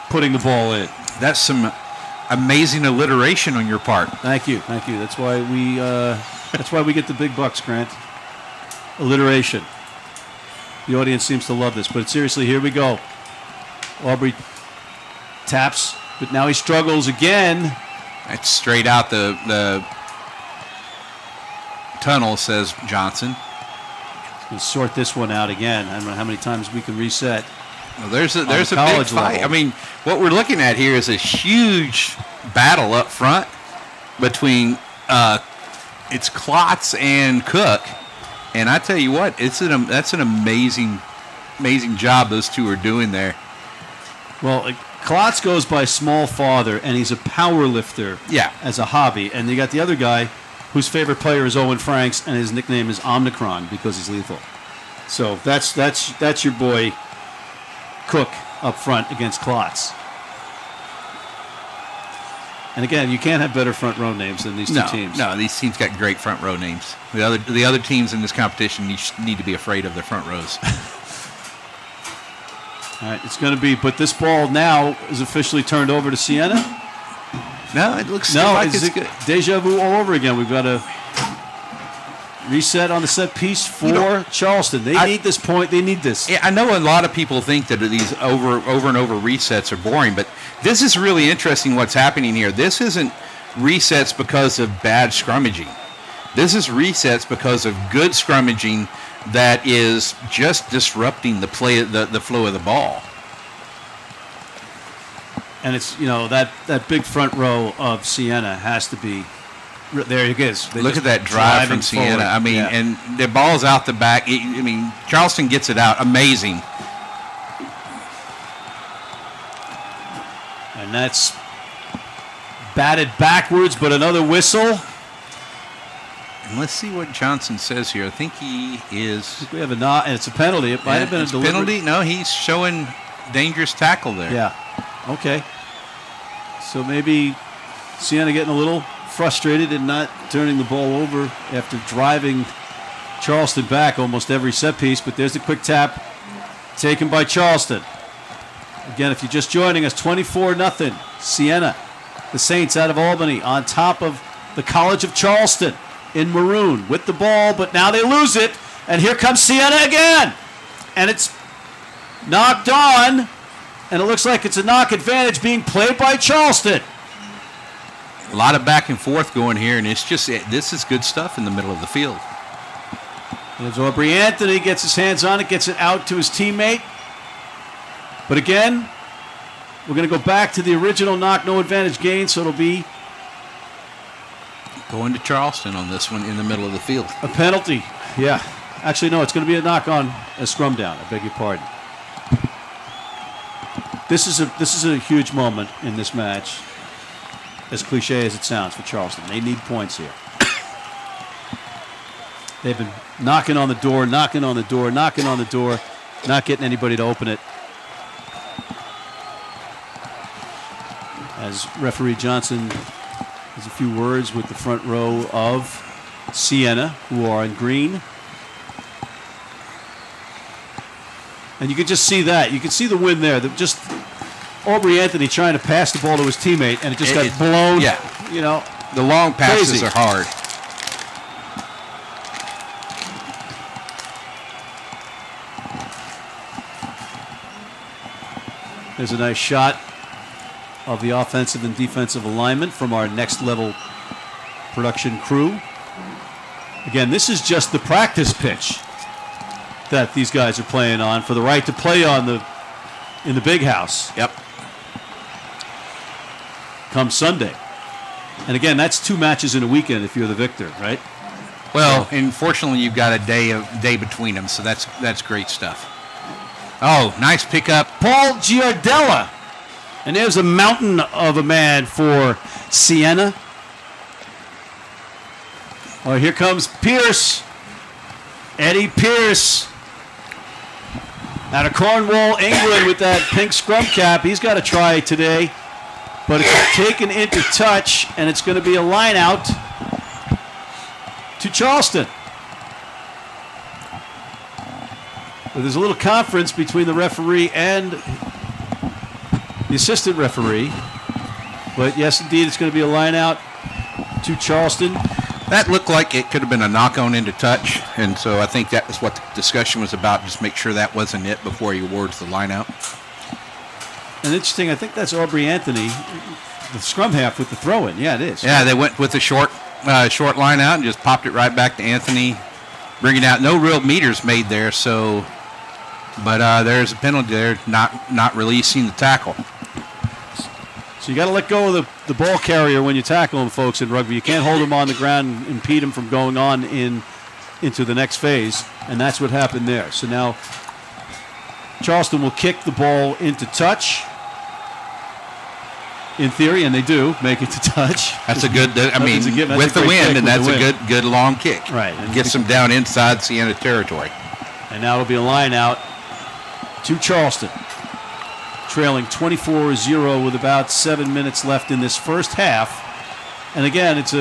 Speaker 5: putting the ball in.
Speaker 4: That's some amazing alliteration on your part.
Speaker 5: Thank you. That's why we get the big bucks, Grant. Alliteration. The audience seems to love this, but seriously, here we go. Aubrey taps, but now he struggles again.
Speaker 4: That's straight out the tunnel, says Johnson.
Speaker 5: We'll sort this one out again. I don't know how many times we can reset.
Speaker 4: Well, there's a big
Speaker 5: college
Speaker 4: fight.
Speaker 5: level.
Speaker 4: I mean, what we're looking at here is a huge battle up front between it's Klotz and Cook. And I tell you what, that's an amazing job those two are doing there.
Speaker 5: Well, Klotz goes by Small Father, and he's a power lifter as a hobby. And you got the other guy whose favorite player is Owen Franks, and his nickname is Omnicron because he's lethal. So that's your boy Cook up front against Klotz. And again, you can't have better front row names than these two teams.
Speaker 4: No, these teams got great front row names. The other teams in this competition need to be afraid of their front rows.
Speaker 5: All right, it's going to be, but this ball now is officially turned over to Siena.
Speaker 4: No, it looks like it's good.
Speaker 5: Deja vu all over again. We've got to reset on the set piece for Charleston. They need this point. They need this.
Speaker 4: Yeah, I know a lot of people think that these over and over resets are boring, but this is really interesting what's happening here. This isn't resets because of bad scrummaging. This is resets because of good scrummaging that is just disrupting the play, the flow of the ball.
Speaker 5: And it's, that big front row of Siena has to be. There it is.
Speaker 4: Look at that drive from Siena.
Speaker 5: Forward.
Speaker 4: I mean, and the ball's out the back. Charleston gets it out. Amazing.
Speaker 5: And that's batted backwards, but another whistle.
Speaker 4: And let's see what Johnson says here. I think he is.
Speaker 5: We have a and it's a penalty. It might have been a deliberate
Speaker 4: penalty. No, he's showing dangerous tackle there.
Speaker 5: Yeah. Okay. So maybe Siena getting a little frustrated and not turning the ball over after driving Charleston back almost every set piece. But there's the quick tap taken by Charleston. Again, if you're just joining us, 24-0. Siena, the Saints out of Albany, on top of the College of Charleston in maroon with the ball, but now they lose it. And here comes Siena again. And it's knocked on, and it looks like it's a knock advantage being played by Charleston.
Speaker 4: A lot of back and forth going here, and this is good stuff in the middle of the field.
Speaker 5: As Aubrey Anthony gets his hands on it, gets it out to his teammate. But again, we're going to go back to the original knock, no advantage gain, so it'll be
Speaker 4: going to Charleston on this one in the middle of the field.
Speaker 5: A penalty, yeah. Actually, no, it's going to be a knock on a scrum down. I beg your pardon. This is a huge moment in this match, as cliche as it sounds for Charleston. They need points here. They've been knocking on the door, not getting anybody to open it. As referee Johnson has a few words with the front row of Siena, who are in green. And you can just see that. You can see the win there. Just Aubrey Anthony trying to pass the ball to his teammate, and it just got blown.
Speaker 4: Yeah. The long passes
Speaker 5: crazy.
Speaker 4: are hard.
Speaker 5: There's a nice shot of the offensive and defensive alignment from our next level production crew. Again, this is just the practice pitch that these guys are playing on for the right to play on in the big house.
Speaker 4: Yep.
Speaker 5: come Sunday. And again, that's 2 matches in a weekend if you're the victor, right?
Speaker 4: Well, unfortunately, you've got a day between them, so that's great stuff. Oh, nice pickup.
Speaker 5: Paul Giardella. And there's a mountain of a man for Siena. Oh, here comes Pierce. Eddie Pierce. Out of Cornwall, England with that pink scrum cap. He's got a try today. But it's taken into touch, and it's going to be a line out to Charleston. But there's a little conference between the referee and the assistant referee. But yes, indeed, it's going to be a line out to Charleston.
Speaker 4: That looked like it could have been a knock-on into touch, and so I think that was what the discussion was about. Just make sure that wasn't it before he awards the line out.
Speaker 5: And interesting, I think that's Aubrey Anthony, the scrum half with the throw-in. Yeah, it is.
Speaker 4: Yeah, they went with the short line out and just popped it right back to Anthony, bringing out no real meters made there. So, but there's a penalty there, not releasing the tackle.
Speaker 5: So you got to let go of the ball carrier when you tackle him, folks, in rugby. You can't hold him on the ground and impede him from going on into the next phase, and that's what happened there. So now Charleston will kick the ball into touch. In theory, and they do make it to touch.
Speaker 4: That's a good. I mean, with the wind, and that's a good long kick.
Speaker 5: Right,
Speaker 4: and gets them down inside Siena territory.
Speaker 5: And now it'll be a line out to Charleston, trailing 24-0 with about 7 minutes left in this first half. And again, it's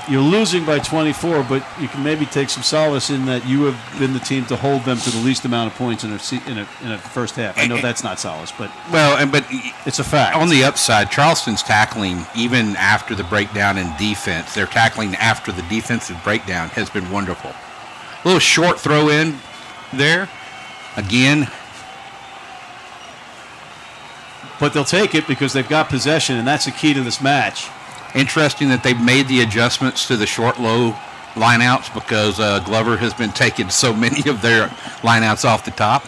Speaker 5: you're losing by 24, but you can maybe take some solace in that you have been the team to hold them to the least amount of points in a first half. I know that's not solace, but it's a fact.
Speaker 4: On the upside, Charleston's tackling, even after the breakdown in defense, their tackling after the defensive breakdown has been wonderful. A little short throw in there, again.
Speaker 5: But they'll take it because they've got possession, and that's the key to this match.
Speaker 4: Interesting that they've made the adjustments to the short-low lineouts because Glover has been taking so many of their lineouts off the top.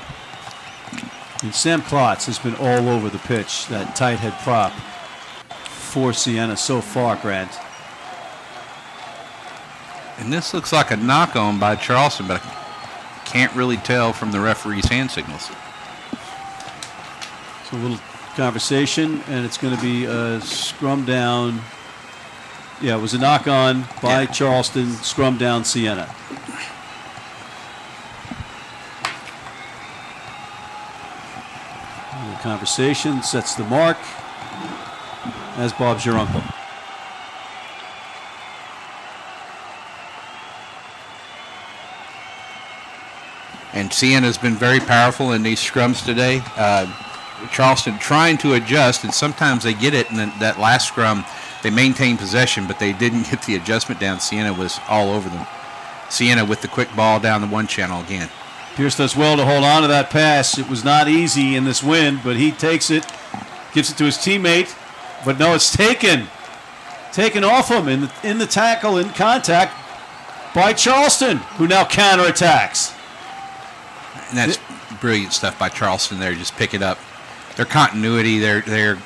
Speaker 5: And Sam Klotz has been all over the pitch, that tight head prop for Siena so far, Grant.
Speaker 4: And this looks like a knock-on by Charleston, but I can't really tell from the referee's hand signals.
Speaker 5: So a little conversation, and it's going to be a scrum down. Yeah, it was a knock-on by Charleston, scrum down Siena. And the conversation sets the mark, as Bob's your uncle.
Speaker 4: And Siena's been very powerful in these scrums today. Charleston trying to adjust, and sometimes they get it, and then that last scrum, they maintained possession, but they didn't get the adjustment down. Siena was all over them. Siena with the quick ball down the one channel again.
Speaker 5: Pierce does well to hold on to that pass. It was not easy in this wind, but he takes it, gives it to his teammate. But no, it's taken off him in the tackle, in contact by Charleston, who now counterattacks.
Speaker 4: And that's brilliant stuff by Charleston there. Just pick it up. Their continuity, their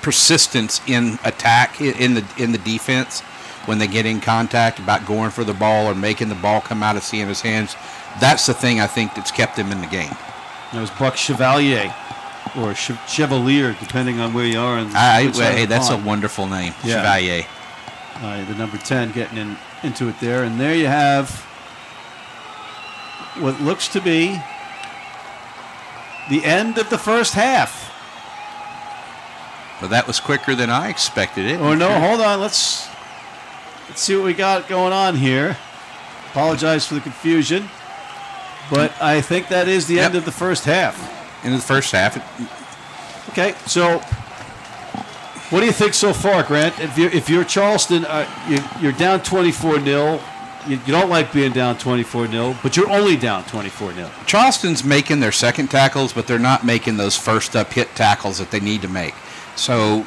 Speaker 4: persistence in attack in the defense when they get in contact about going for the ball or making the ball come out of Siena's hands. That's the thing I think that's kept them in the game.
Speaker 5: That was Buck Chevalier or Chevalier, depending on where you are.
Speaker 4: Hey, that's a wonderful name, yeah. Chevalier.
Speaker 5: The number 10 getting into it there, and there you have what looks to be the end of the first half.
Speaker 4: Well, that was quicker than I expected it.
Speaker 5: Oh, no, hold on. Let's see what we got going on here. Apologize for the confusion. But I think that is the end of the first half.
Speaker 4: End of the first half.
Speaker 5: Okay, so what do you think so far, Grant? If you're Charleston, you're down 24-0. You don't like being down 24-0, but you're only down 24-0.
Speaker 4: Charleston's making their second tackles, but they're not making those first up hit tackles that they need to make. So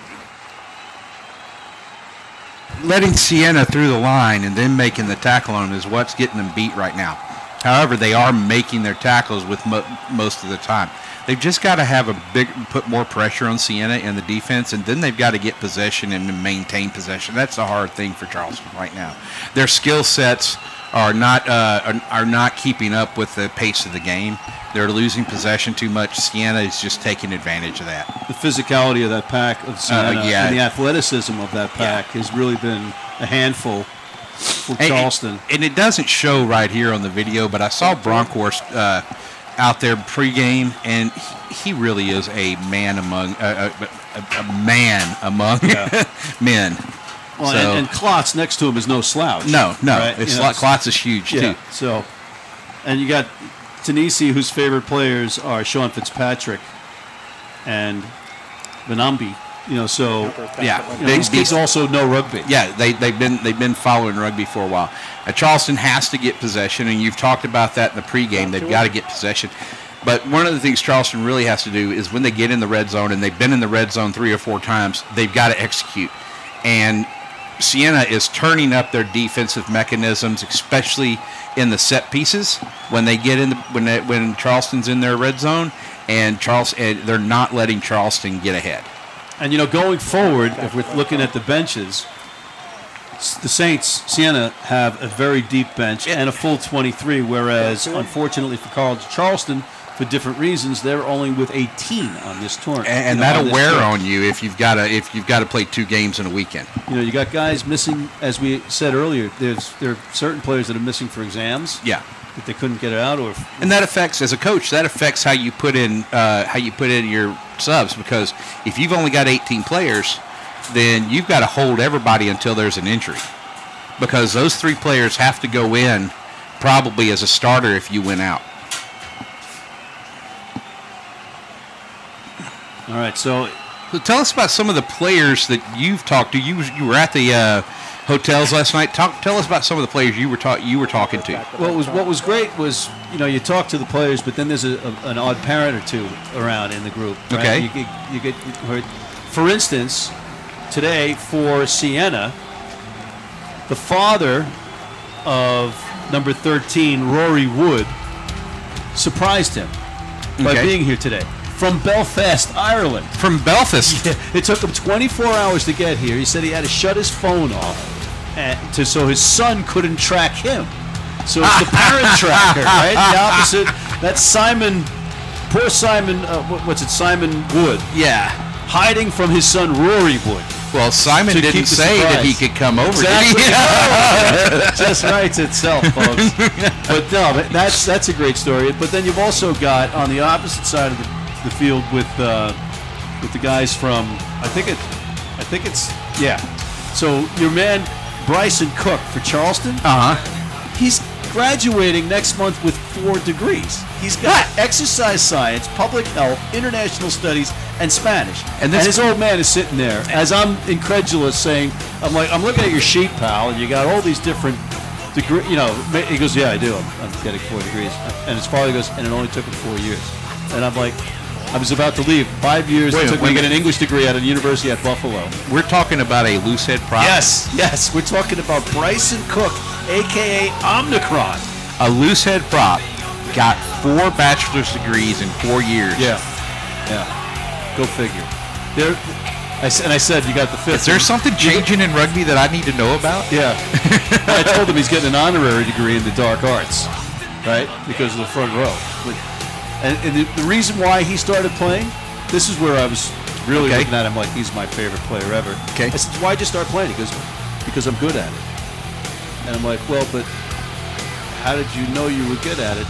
Speaker 4: letting Siena through the line and then making the tackle on them is what's getting them beat right now. However, they are making their tackles with most of the time. They've just got to put more pressure on Siena in the defense, and then they've got to get possession and maintain possession. That's the hard thing for Charleston right now. Their skill sets are not keeping up with the pace of the game. They're losing possession too much. Siena is just taking advantage of that.
Speaker 5: The physicality of that pack of Siena and the athleticism of that pack has really been a handful for Charleston.
Speaker 4: And it doesn't show right here on the video, but I saw Bronkhorst out there pregame, and he really is a man among men.
Speaker 5: Well,
Speaker 4: so,
Speaker 5: and Klotz next to him is no slouch.
Speaker 4: No,
Speaker 5: right?
Speaker 4: Klotz is huge too.
Speaker 5: So, and you got Tanisi, whose favorite players are Sean Fitzpatrick and Benambi. These kids also know rugby.
Speaker 4: Yeah, they've been following rugby for a while. Charleston has to get possession, and you've talked about that in the pregame. They've got to get possession. But one of the things Charleston really has to do is when they get in the red zone, and they've been in the red zone 3 or 4 times, they've got to execute. And Siena is turning up their defensive mechanisms, especially in the set pieces when they get in when Charleston's in their red zone, and they're not letting Charleston get ahead.
Speaker 5: And going forward, if we're looking at the benches, the Saints, Siena, have a very deep bench and a full 23, whereas unfortunately for Charleston, for different reasons, they're only with 18 on this tournament.
Speaker 4: And that'll wear on you if you've got to play 2 games in a weekend.
Speaker 5: You got guys missing, as we said earlier. There are certain players that are missing for exams.
Speaker 4: Yeah.
Speaker 5: That they couldn't get out,
Speaker 4: and that affects, as a coach, how you put in your subs, because if you've only got 18 players, then you've got to hold everybody until there's an injury, because those 3 players have to go in probably as a starter if you win out.
Speaker 5: All right, so
Speaker 4: tell us about some of the players that you've talked to. You were at the hotels last night. Tell us about some of the players you were talking to.
Speaker 5: What was great was you talk to the players, but then there's an odd parent or 2 around in the group. Right?
Speaker 4: Okay.
Speaker 5: You get heard. For instance, today for Siena, the father of number 13, Rory Wood, surprised him by being here today. From Belfast, Ireland.
Speaker 4: From Belfast?
Speaker 5: Yeah, it took him 24 hours to get here. He said he had to shut his phone off so his son couldn't track him. So it's the parent tracker, right? The opposite. That's Simon, poor Simon, Simon Wood.
Speaker 4: Yeah.
Speaker 5: Hiding from his son, Rory Wood.
Speaker 4: Well, Simon didn't say that he could come over.
Speaker 5: Exactly. Just writes itself, folks. But no, that's a great story. But then you've also got, on the opposite side of the field with the guys from I think it's so your man Bryson Cook for Charleston, he's graduating next month with 4 degrees. He's got exercise science, public health, international studies, and Spanish. And his old man is sitting there as I'm incredulous saying, I'm looking at your sheet, pal, and you got all these different degrees. He goes, yeah, I do. I'm getting 4 degrees. And his father goes, and it only took him 4 years. And I'm like, I was about to leave. 5 years it took me to get an English degree at a university at Buffalo.
Speaker 4: We're talking about a loosehead prop?
Speaker 5: Yes. We're talking about Bryson Cook, a.k.a. Omnicron.
Speaker 4: A loosehead prop got 4 bachelor's degrees in 4 years.
Speaker 5: Yeah. Go figure. I said you got the 5th.
Speaker 4: Is there something changing in rugby that I need to know about?
Speaker 5: Yeah. I told him he's getting an honorary degree in the dark arts, right? Because of the front row. And the reason why he started playing, this is where I was really looking at him like he's my favorite player ever.
Speaker 4: Okay.
Speaker 5: I said, why'd you start playing? He goes, because I'm good at it. And I'm like, well, but how did you know you were good at it?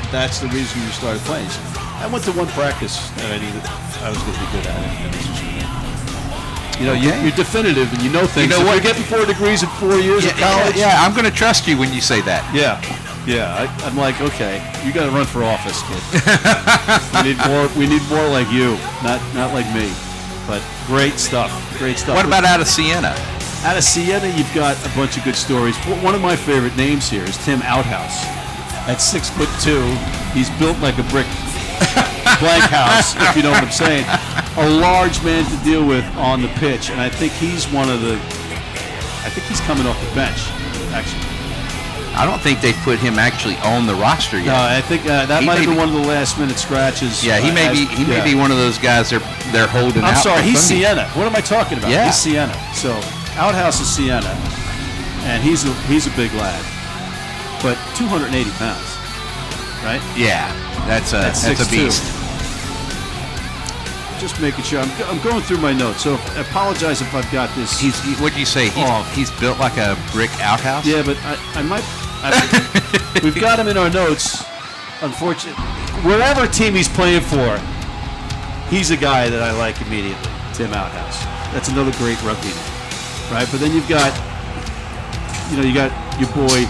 Speaker 5: That's the reason you started playing. So I went to one practice and I knew that I was going to be good at it. And this was you're definitive and you know things. You know what? You're getting 4 degrees in 4 years of college.
Speaker 4: Yeah, I'm going to trust you when you say that.
Speaker 5: Yeah. I'm like, okay, you got to run for office, kid. We need more like you, not like me. But great stuff.
Speaker 4: What about out of Siena?
Speaker 5: Out of Siena, you've got a bunch of good stories. One of my favorite names here is Tim Outhouse. At 6'2", he's built like a brick blank house, if you know what I'm saying. A large man to deal with on the pitch, and I think he's coming off the bench, actually.
Speaker 4: I don't think they put him actually on the roster yet.
Speaker 5: No, I think that
Speaker 4: He
Speaker 5: might have
Speaker 4: may
Speaker 5: been
Speaker 4: be-
Speaker 5: one of the last-minute scratches.
Speaker 4: Yeah, he may be one of those guys they're holding out.
Speaker 5: I'm sorry,
Speaker 4: for
Speaker 5: he's
Speaker 4: Sunday.
Speaker 5: Siena. What am I talking about?
Speaker 4: Yeah.
Speaker 5: He's Siena. So Outhouse is Siena, and he's a big lad, but 280 pounds, right?
Speaker 4: Yeah, that's a
Speaker 5: 6'2".
Speaker 4: beast.
Speaker 5: Just making sure. I'm going through my notes, so I apologize if I've got this.
Speaker 4: What'd you say? He's built like a brick outhouse.
Speaker 5: Yeah, but I might. We've got him in our notes. Unfortunately, wherever team he's playing for, he's a guy that I like immediately. Tim Outhouse. That's another great rugby name, right? But then you got your boy.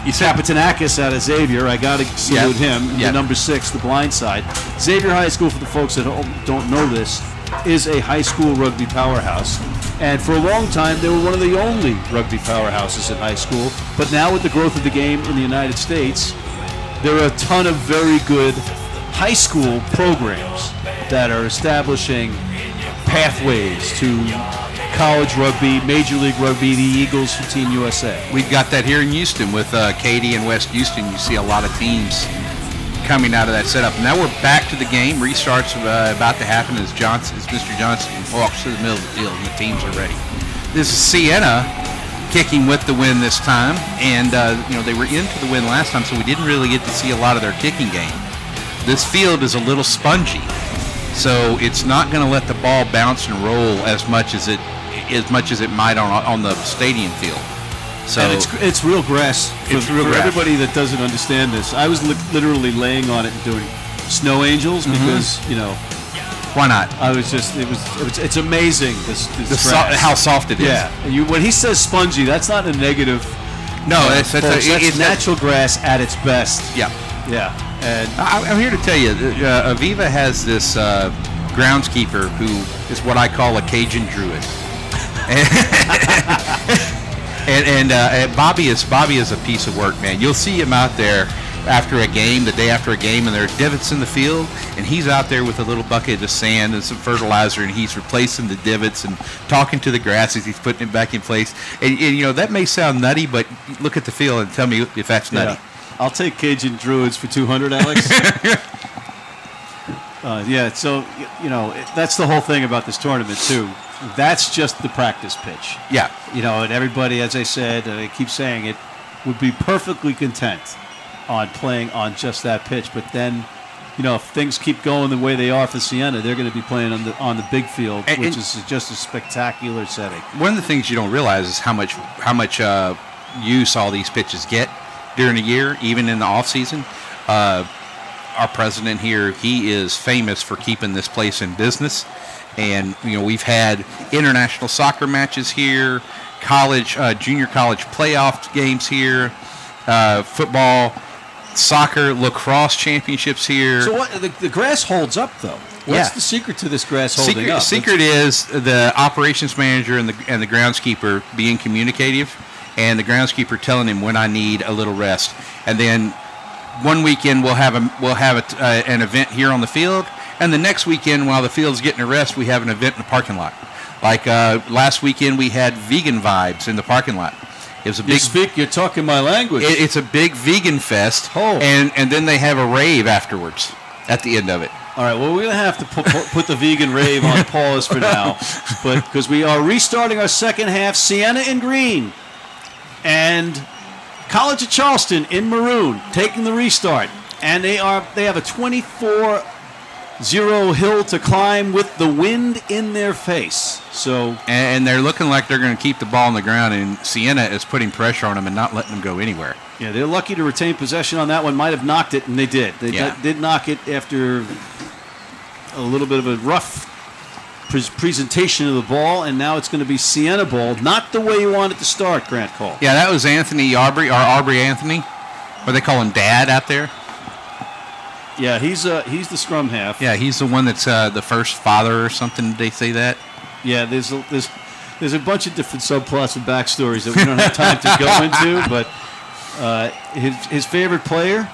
Speaker 5: Kapitanakis out of Xavier. I got to salute him. The number 6, the blind side. Xavier High School, for the folks that don't know this, is a high school rugby powerhouse. And for a long time, they were one of the only rugby powerhouses in high school. But now with the growth of the game in the United States, there are a ton of very good high school programs that are establishing pathways to college rugby, Major League Rugby, the Eagles for Team USA.
Speaker 4: We've got that here in Houston with Katy and West Houston. You see a lot of teams coming out of that setup. Now we're back to the game. Restart's about to happen as Mr. Johnson walks to the middle of the field and the teams are ready. This is Siena kicking with the win this time, and they were into the win last time, so we didn't really get to see a lot of their kicking game. This field is a little spongy, so it's not going to let the ball bounce and roll as much as it might on the stadium field. So
Speaker 5: and it's real grass. For
Speaker 4: grass.
Speaker 5: Everybody that doesn't understand this, I was literally laying on it and doing snow angels because
Speaker 4: why not?
Speaker 5: I was just it's amazing this grass.
Speaker 4: How soft it is.
Speaker 5: Yeah, when he says spongy, that's not a negative.
Speaker 4: No,
Speaker 5: it's natural grass at its best.
Speaker 4: Yeah.
Speaker 5: Yeah. And
Speaker 4: I'm here to tell you, Aveva has this groundskeeper who is what I call a Cajun druid. and Bobby is a piece of work, man. You'll see him out there after a game, the day after a game, and there are divots in the field, and he's out there with a little bucket of sand and some fertilizer, and he's replacing the divots and talking to the grass as he's putting it back in place. And that may sound nutty, but look at the field and tell me if that's nutty.
Speaker 5: Yeah. I'll take Cajun Druids for 200, Alex. So that's the whole thing about this tournament too. That's just the practice pitch.
Speaker 4: Yeah.
Speaker 5: And everybody, as I said, and I keep saying it, would be perfectly content on playing on just that pitch. But then, if things keep going the way they are for Siena, they're going to be playing on the big field, which is just a spectacular setting.
Speaker 4: One of the things you don't realize is how much use all these pitches get during the year, even in the off season. Our president here, he is famous for keeping this place in business. And, we've had international soccer matches here, junior college playoff games here, football, soccer, lacrosse championships here.
Speaker 5: So what, the grass holds up, though. What's the secret to this grass holding up?
Speaker 4: Secret is the operations manager and the groundskeeper being communicative, and the groundskeeper telling him when I need a little rest. And then one weekend we'll have an event here on the field, and the next weekend while the field's getting a rest, we have an event in the parking lot. Like last weekend we had vegan vibes in the parking lot. It was a big.
Speaker 5: You're talking my language.
Speaker 4: It's a big vegan fest, and then they have a rave afterwards at the end of it.
Speaker 5: All right, well, we're going to have to put the vegan rave on pause for now, but because we are restarting our second half, Siena in green and College of Charleston in maroon taking the restart, and they have a 24-0 hill to climb with the wind in their face. So
Speaker 4: and they're looking like they're going to keep the ball on the ground, and Siena is putting pressure on them and not letting them go anywhere.
Speaker 5: Yeah, they're lucky to retain possession on that one. Might have knocked it, and they did. They did knock it after a little bit of a rough presentation of the ball, and now it's going to be Siena ball. Not the way you want it to start, Grant Cole.
Speaker 4: Yeah, that was Anthony Aubrey, or Aubrey Anthony. What they call him, Dad, out there.
Speaker 5: Yeah, he's the scrum half.
Speaker 4: Yeah, he's the one that's the first father or something. Did they say that?
Speaker 5: Yeah, there's a bunch of different subplots and backstories that we don't have time to go into, but his favorite player,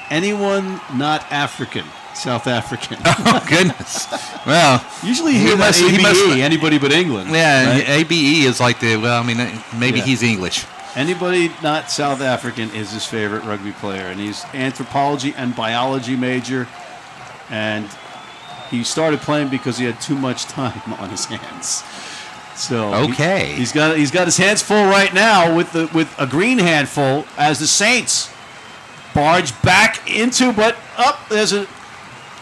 Speaker 5: anyone not African. South African.
Speaker 4: Oh, goodness. Well,
Speaker 5: usually you hear that ABE, anybody but England.
Speaker 4: Yeah,
Speaker 5: right?
Speaker 4: ABE is like maybe he's English.
Speaker 5: Anybody not South African is his favorite rugby player, and he's anthropology and biology major, and he started playing because he had too much time on his hands. So
Speaker 4: Okay.
Speaker 5: he's got his hands full right now with a green handful as the Saints barge back into, but there's an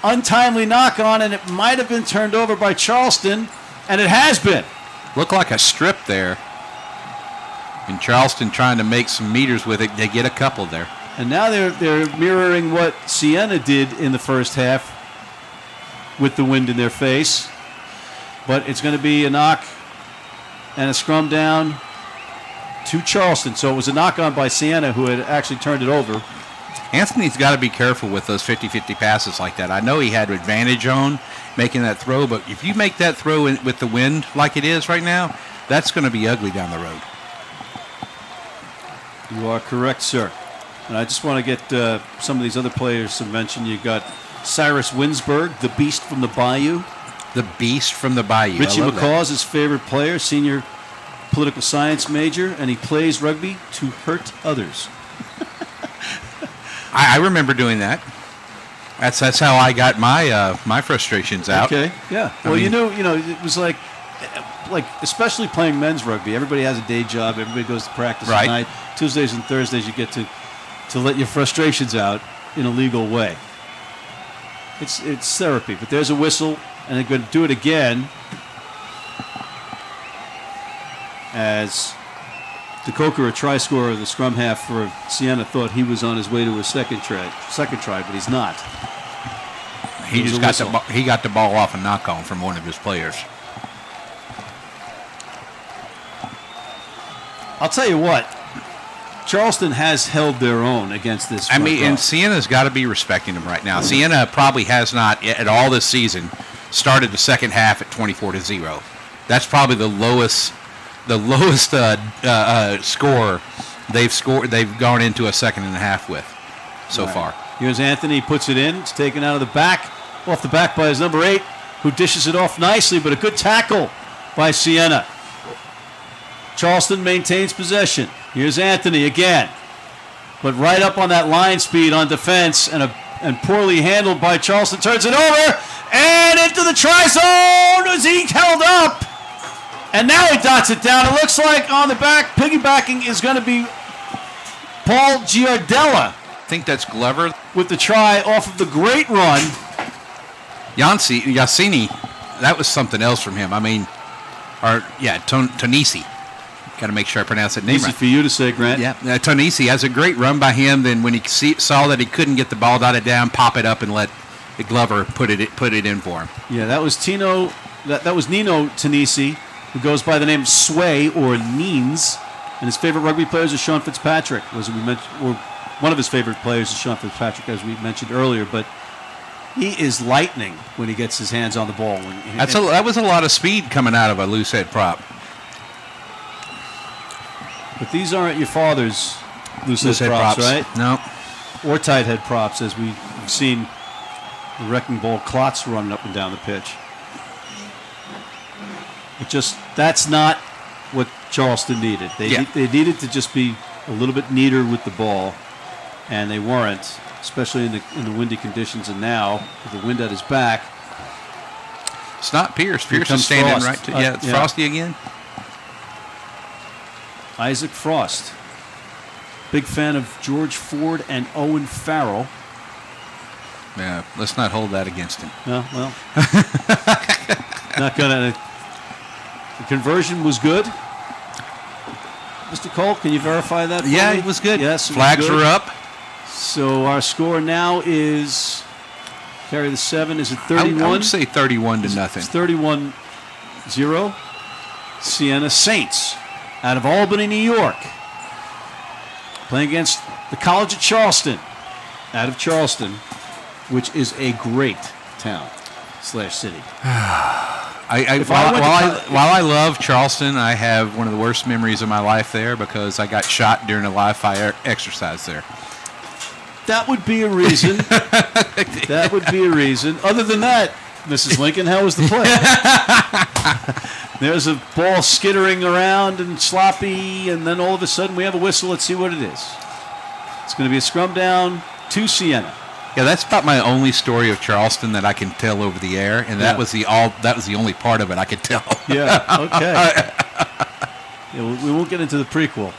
Speaker 5: untimely knock on, and it might have been turned over by Charleston, and it has been.
Speaker 4: Looked like a strip there. And Charleston trying to make some meters with it. They get a couple there.
Speaker 5: And now they're mirroring what Siena did in the first half with the wind in their face. But it's going to be a knock and a scrum down to Charleston. So it was a knock on by Siena, who had actually turned it over.
Speaker 4: Anthony's got to be careful with those 50-50 passes like that. I know he had advantage on making that throw, but if you make that throw with the wind like it is right now, that's going to be ugly down the road.
Speaker 5: You are correct, sir. And I just want to get some of these other players to mention. You've got Cyrus Winsberg, the beast from the Bayou.
Speaker 4: The beast from the Bayou.
Speaker 5: Richie
Speaker 4: I love
Speaker 5: McCaw
Speaker 4: that.
Speaker 5: is his favorite player, senior political science major, and he plays rugby to hurt others.
Speaker 4: I remember doing that. That's how I got my frustrations out.
Speaker 5: Okay, yeah.
Speaker 4: I
Speaker 5: Well,
Speaker 4: mean-
Speaker 5: it was like especially playing men's rugby. Everybody has a day job. Everybody goes to practice
Speaker 4: Right.
Speaker 5: at night. Tuesdays and Thursdays, you get to let your frustrations out in a legal way. It's therapy. But there's a whistle, and they're going to do it again as DeCoker, a try scorer of the scrum half for Siena, thought he was on his way to a second try, but he's not.
Speaker 4: He
Speaker 5: There's
Speaker 4: just
Speaker 5: a
Speaker 4: got
Speaker 5: whistle.
Speaker 4: he got the ball off a knock on from one of his players.
Speaker 5: I'll tell you what, Charleston has held their own against this.
Speaker 4: I mean,
Speaker 5: front row.
Speaker 4: and Siena's got to be respecting him right now. Siena probably has not at all this season started the second half at 24-0. That's probably the lowest score they've scored. They've gone into a second and a half with so far.
Speaker 5: Here's Anthony, puts it in. It's taken out of the back, off the back by his number 8, who dishes it off nicely, but a good tackle by Siena. Charleston maintains possession. Here's Anthony again, but right up on that line speed on defense, and poorly handled by Charleston. Turns it over and into the try zone as he held up, and now he dots it down. It looks like on the back, piggybacking is going to be Paul Giardella
Speaker 4: I think that's Glover.
Speaker 5: with the try off of the great run.
Speaker 4: Yassini, that was something else from him. I mean, Tonisi. Got to make sure I pronounce that name
Speaker 5: Easy
Speaker 4: right.
Speaker 5: for you to say, Grant.
Speaker 4: Yeah, Tonisi has a great run by him. Then when he saw that he couldn't get the ball dotted down, pop it up and let the Glover put it in for him.
Speaker 5: Yeah, that was Tino. That was Nino Tanisi, who goes by the name Sway or Neens, and his favorite rugby players is Sean Fitzpatrick. One of his favorite players is Sean Fitzpatrick, as we mentioned earlier. But he is lightning when he gets his hands on the ball.
Speaker 4: That was a lot of speed coming out of a loose head prop.
Speaker 5: But these aren't your father's loose head props, right?
Speaker 4: No.
Speaker 5: Or tight head props, as we've seen the wrecking ball clots running up and down the pitch. That's not what Charleston needed. They needed to just be a little bit neater with the ball, and they weren't, especially in the windy conditions. And now, with the wind at his back,
Speaker 4: It's not Pierce.
Speaker 5: Here
Speaker 4: Pierce
Speaker 5: comes
Speaker 4: is standing
Speaker 5: Frost.
Speaker 4: right to it's
Speaker 5: Yeah.
Speaker 4: Frosty again.
Speaker 5: Isaac Frost, big fan of George Ford and Owen Farrell.
Speaker 4: Yeah, let's not hold that against him.
Speaker 5: No, well, not gonna. The conversion was good. Mr. Cole, can you verify that for
Speaker 4: Yeah,
Speaker 5: me?
Speaker 4: it was good.
Speaker 5: Yes, it was
Speaker 4: Flags
Speaker 5: good.
Speaker 4: are up.
Speaker 5: So our score now is, carry the 7, is it
Speaker 4: I
Speaker 5: 31?
Speaker 4: would say 31-0.
Speaker 5: It's 31-0. Siena Saints out of Albany, New York, playing against the Collegiate Charleston out of Charleston, which is a great town / city.
Speaker 4: While I love Charleston, I have one of the worst memories of my life there because I got shot during a live fire exercise there.
Speaker 5: That would be a reason. That would be a reason. Other than that, Mrs. Lincoln, how was the play? There's a ball skittering around and sloppy, and then all of a sudden we have a whistle. Let's see what it is. It's going to be a scrum down to Siena.
Speaker 4: Yeah, that's about my only story of Charleston that I can tell over the air, and that was the only part of it I could tell.
Speaker 5: Yeah, okay. Yeah, we won't get into the prequel.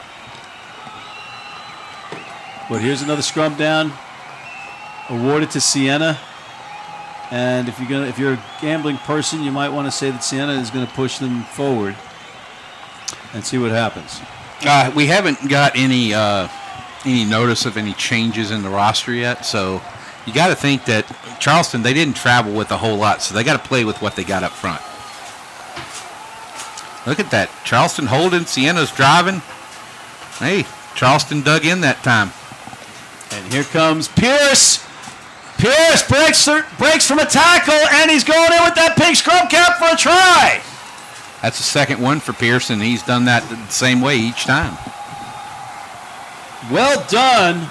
Speaker 5: But here's another scrum down, awarded to Siena. And if you're a gambling person, you might want to say that Siena is going to push them forward and see what happens.
Speaker 4: We haven't got any notice of any changes in the roster yet, so you got to think that Charleston, they didn't travel with a whole lot, so they got to play with what they got up front. Look at that. Charleston holding, Siena's driving. Hey, Charleston dug in that time.
Speaker 5: And here comes Pierce. Pierce breaks from a tackle, and he's going in with that pink scrum cap for a try.
Speaker 4: That's the second one for Pierce, and he's done that the same way each time.
Speaker 5: Well done.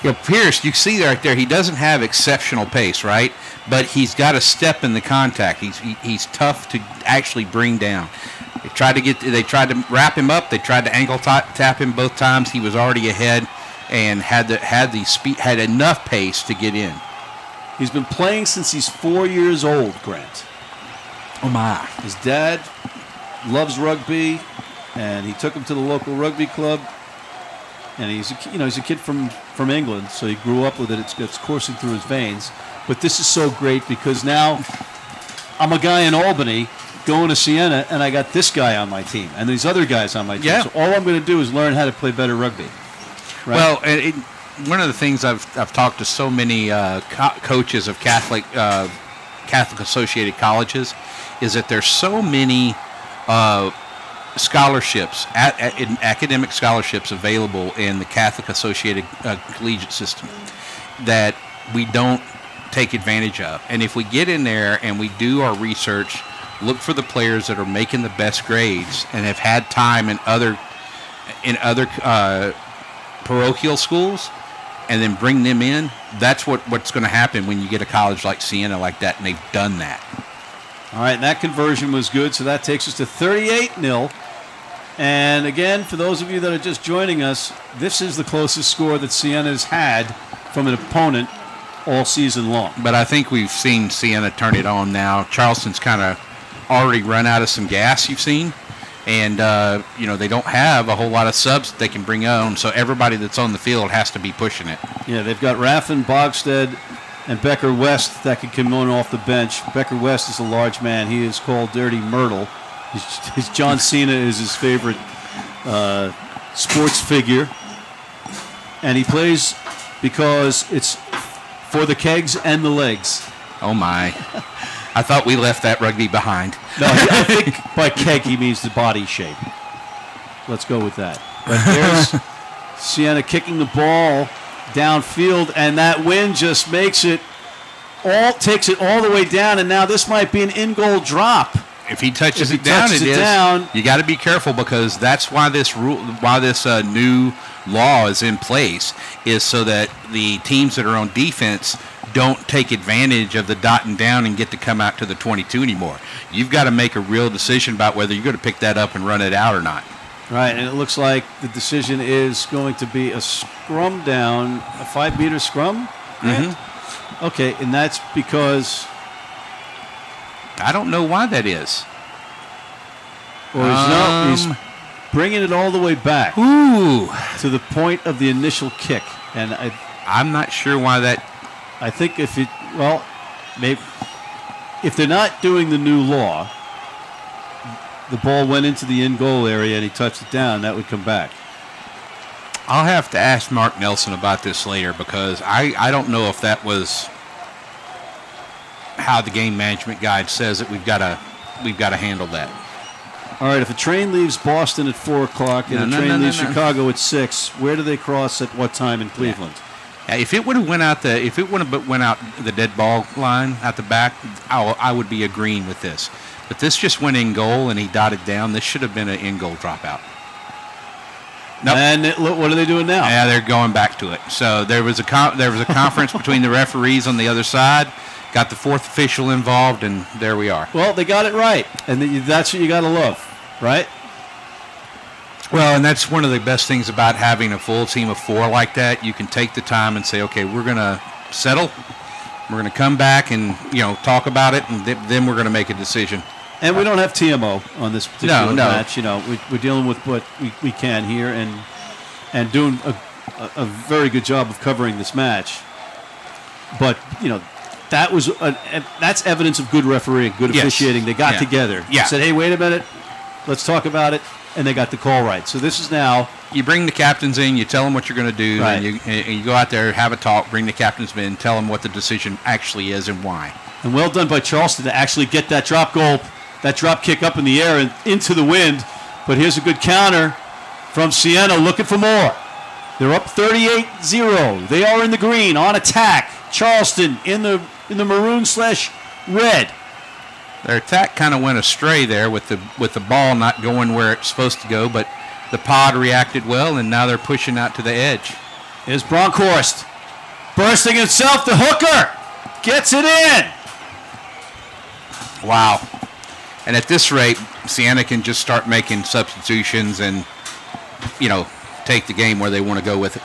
Speaker 4: You know, Pierce, you see right there, he doesn't have exceptional pace, right? But he's got a step in the contact. He's tough to actually bring down. They tried to wrap him up. They tried to ankle tap him both times. He was already ahead and had the speed, had enough pace to get in.
Speaker 5: He's been playing since he's 4 years old, Grant.
Speaker 4: Oh my!
Speaker 5: His dad loves rugby, and he took him to the local rugby club. And he's a kid from England, so he grew up with it. It's coursing through his veins. But this is so great because now I'm a guy in Albany going to Siena, and I got this guy on my team and these other guys on my team.
Speaker 4: Yeah.
Speaker 5: So all I'm going to do is learn how to play better rugby. Right?
Speaker 4: Well, one of the things I've talked to so many coaches of Catholic associated colleges is that there's so many scholarships, academic scholarships available in the Catholic associated collegiate system that we don't take advantage of. And if we get in there and we do our research, look for the players that are making the best grades and have had time in other parochial schools, and then bring them in, that's what's going to happen when you get a college like Siena like that, and they've done that.
Speaker 5: All right, and that conversion was good, so that takes us to 38-0. And again, for those of you that are just joining us, this is the closest score that Siena's had from an opponent all season long.
Speaker 4: But I think we've seen Siena turn it on now. Charleston's kind of already run out of some gas, you've seen. And, they don't have a whole lot of subs that they can bring on, so everybody that's on the field has to be pushing it.
Speaker 5: Yeah, they've got Raffin, Bogstead, and Becker West that can come on off the bench. Becker West is a large man. He is called Dirty Myrtle. John Cena is his favorite sports figure. And he plays because it's for the kegs and the legs.
Speaker 4: Oh, my. I thought we left that rugby behind.
Speaker 5: No, I think by keg he means the body shape. Let's go with that. But there's Siena kicking the ball downfield, and that wind just takes it all the way down, and now this might be an in-goal drop.
Speaker 4: If he touches it down, you got to be careful, because that's why this new law is in place, is so that the teams that are on defense don't take advantage of the dotting down and get to come out to the 22 anymore. You've got to make a real decision about whether you're going to pick that up and run it out or not.
Speaker 5: Right, and it looks like the decision is going to be a scrum down, a 5-meter scrum?
Speaker 4: Mm-hmm.
Speaker 5: Okay, and that's because...
Speaker 4: I don't know why that is.
Speaker 5: Well, he's bringing it all the way back to the point of the initial kick. And
Speaker 4: I'm not sure why that...
Speaker 5: I think maybe if they're not doing the new law, the ball went into the in-goal area and he touched it down, that would come back.
Speaker 4: I'll have to ask Mark Nelson about this later, because I don't know if that was how the game management guide says that we've got to handle that.
Speaker 5: All right, if a train leaves Boston at 4 o'clock and a train leaves Chicago at 6, where do they cross at what time in Cleveland?
Speaker 4: Yeah, if it would have went out the dead ball line out the back, I would be agreeing with this. But this just went in goal and he dotted down. This should have been an in goal dropout. Nope.
Speaker 5: And look, what are they doing now?
Speaker 4: Yeah, they're going back to it. So there was a conference between the referees on the other side, got the fourth official involved, and there we are.
Speaker 5: Well, they got it right, and that's what you got to love, right?
Speaker 4: Well, and that's one of the best things about having a full team of 4 like that. You can take the time and say, okay, we're going to settle. We're going to come back and talk about it, and then we're going to make a decision.
Speaker 5: And we don't have TMO on this particular
Speaker 4: No.
Speaker 5: match. We're dealing with what we can here and doing a very good job of covering this match. But, that's evidence of good refereeing, good officiating. They got together.
Speaker 4: Yeah.
Speaker 5: Said, hey, wait a minute. Let's talk about it. And they got the call right. So this is now.
Speaker 4: You bring the captains in, you tell them what you're going to do,
Speaker 5: right.
Speaker 4: and you go out there, have a talk, bring the captains in, tell them what the decision actually is and why.
Speaker 5: And well done by Charleston to actually get that drop goal, that drop kick up in the air and into the wind. But here's a good counter from Siena, looking for more. They're up 38-0. They are in the green on attack. Charleston in the maroon/red.
Speaker 4: Their attack kind of went astray there with the ball not going where it's supposed to go, but the pod reacted well, and now they're pushing out to the edge.
Speaker 5: Here's Bronkhorst bursting himself. The hooker gets it in.
Speaker 4: Wow. And at this rate, Siena can just start making substitutions and, take the game where they want to go with it.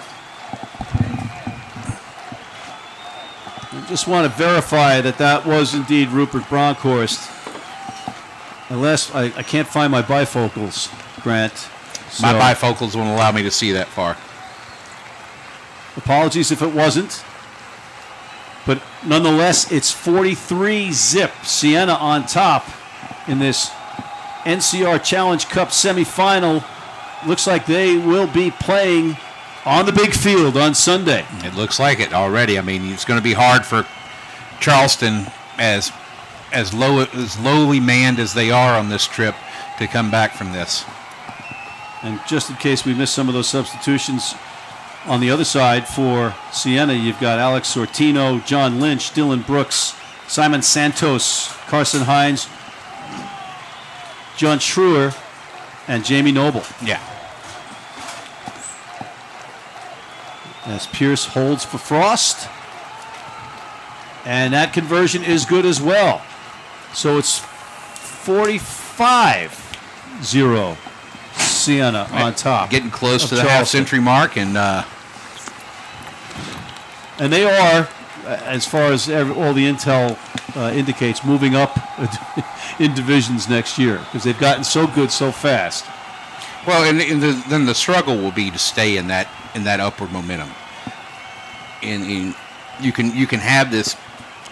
Speaker 5: I just want to verify that was indeed Rupert Bronkhorst. Unless I can't find my bifocals, Grant.
Speaker 4: My
Speaker 5: So,
Speaker 4: bifocals won't allow me to see that far.
Speaker 5: apologies if it wasn't. But nonetheless, it's 43-zip. Siena on top in this NCR Challenge Cup semifinal. Looks like they will be playing on the big field on Sunday.
Speaker 4: It looks like it already. I mean, it's going to be hard for Charleston, as lowly manned as they are on this trip, to come back from this.
Speaker 5: And just in case we missed some of those substitutions, on the other side for Siena, you've got Alex Sortino, John Lynch, Dylan Brooks, Simon Santos, Carson Hines, John Schruer, and Jamie Noble.
Speaker 4: Yeah.
Speaker 5: As Pierce holds for Frost. And that conversion is good as well. So it's 45-0. Siena on top.
Speaker 4: Getting close
Speaker 5: of
Speaker 4: to the
Speaker 5: Charleston.
Speaker 4: half-century mark, and
Speaker 5: they are, as far as all the intel indicates, moving up in divisions next year because they've gotten so good so fast.
Speaker 4: well, then the struggle will be to stay in that upward momentum. And you can have this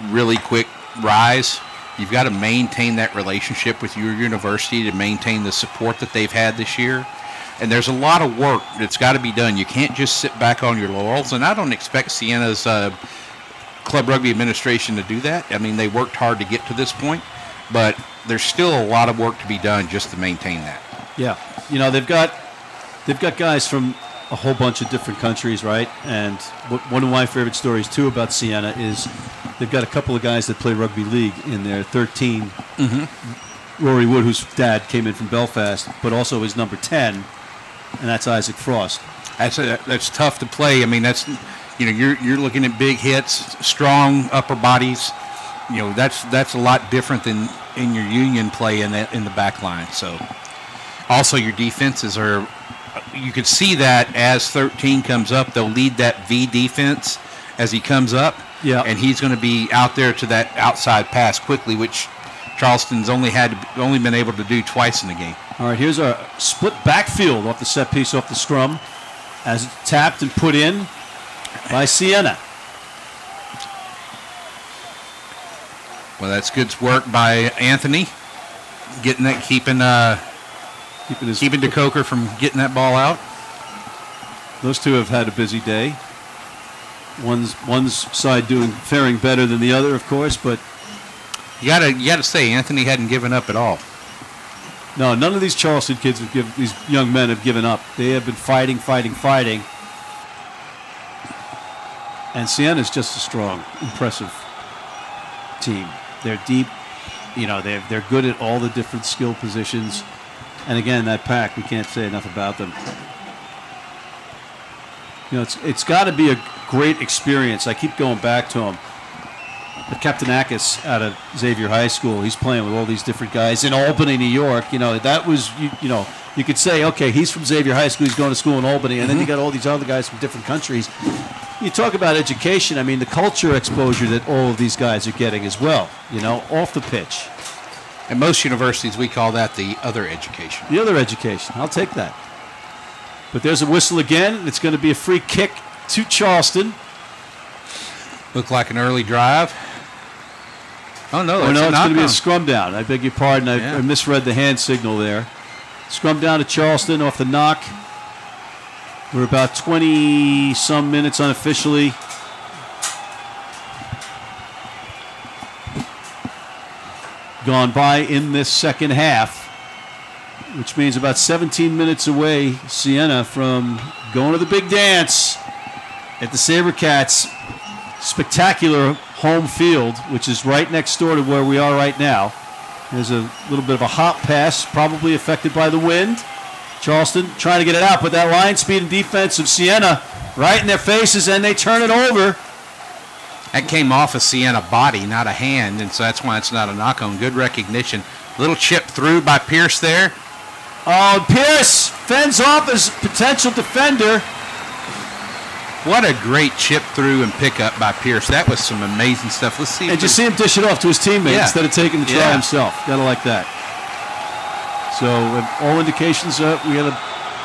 Speaker 4: really quick rise. You've got to maintain that relationship with your university to maintain the support that they've had this year. And there's a lot of work that's got to be done. You can't just sit back on your laurels. And I don't expect Siena's club rugby administration to do that. I mean, they worked hard to get to this point, but there's still a lot of work to be done just to maintain that.
Speaker 5: Yeah, they've got guys from a whole bunch of different countries, right? And one of my favorite stories too about Siena is they've got a couple of guys that play rugby league in their 13. Mm-hmm. Rory Wood, whose dad came in from Belfast, but also is number 10, and that's Isaac Frost.
Speaker 4: That's tough to play. I mean, that's you're looking at big hits, strong upper bodies. That's a lot different than in your union play in the back line. So also your defenses are. You could see that as 13 comes up, they'll lead that V defense as he comes up.
Speaker 5: Yeah.
Speaker 4: And he's going to be out there to that outside pass quickly, which Charleston's only been able to do twice in the game.
Speaker 5: All right, here's our split backfield off the set piece, off the scrum, as it's tapped and put in by Siena.
Speaker 4: Well, that's good work by Anthony, getting that, keeping DeCoker from getting that ball out.
Speaker 5: Those two have had a busy day. One's side faring better than the other, of course, but
Speaker 4: you gotta say Anthony hadn't given up at all.
Speaker 5: no, none of these Charleston kids these young men have given up. They have been fighting. And Siena's just a strong, impressive team. They're deep. They're good at all the different skill positions. And again, that pack, we can't say enough about them. it's got to be a great experience. I keep going back to him. Captain Akis out of Xavier High School, he's playing with all these different guys in Albany, New York. That was, you could say, okay, he's from Xavier High School, he's going to school in Albany, and then you got all these other guys from different countries. You talk about education, I mean, the culture exposure that all of these guys are getting as well, off the pitch.
Speaker 4: At most universities, we call that the other education.
Speaker 5: The other education, I'll take that. But there's a whistle again. It's going to be a free kick to Charleston.
Speaker 4: Looked like an early drive. Oh, no,
Speaker 5: it's going to be a scrum down. I beg your pardon. I misread the hand signal there. Scrum down to Charleston off the knock. We're about 20-some minutes unofficially. Gone by in this second half, which means about 17 minutes away, Siena, from going to the big dance at the SaberCats' spectacular home field, which is right next door to where we are right now. There's a little bit of a hop pass, probably affected by the wind. Charleston trying to get it out, but that line speed and defense of Siena right in their faces, and they turn it over.
Speaker 4: That came off a Siena body, not a hand, and so that's why it's not a knock-on. Good recognition. Little chip through by Pierce there.
Speaker 5: Oh, Pierce fends off his potential defender.
Speaker 4: What a great chip through and pickup by Pierce. That was some amazing stuff. Let's see.
Speaker 5: And just see him dish it off to his teammate instead of taking the try himself. Gotta like that. So all indications are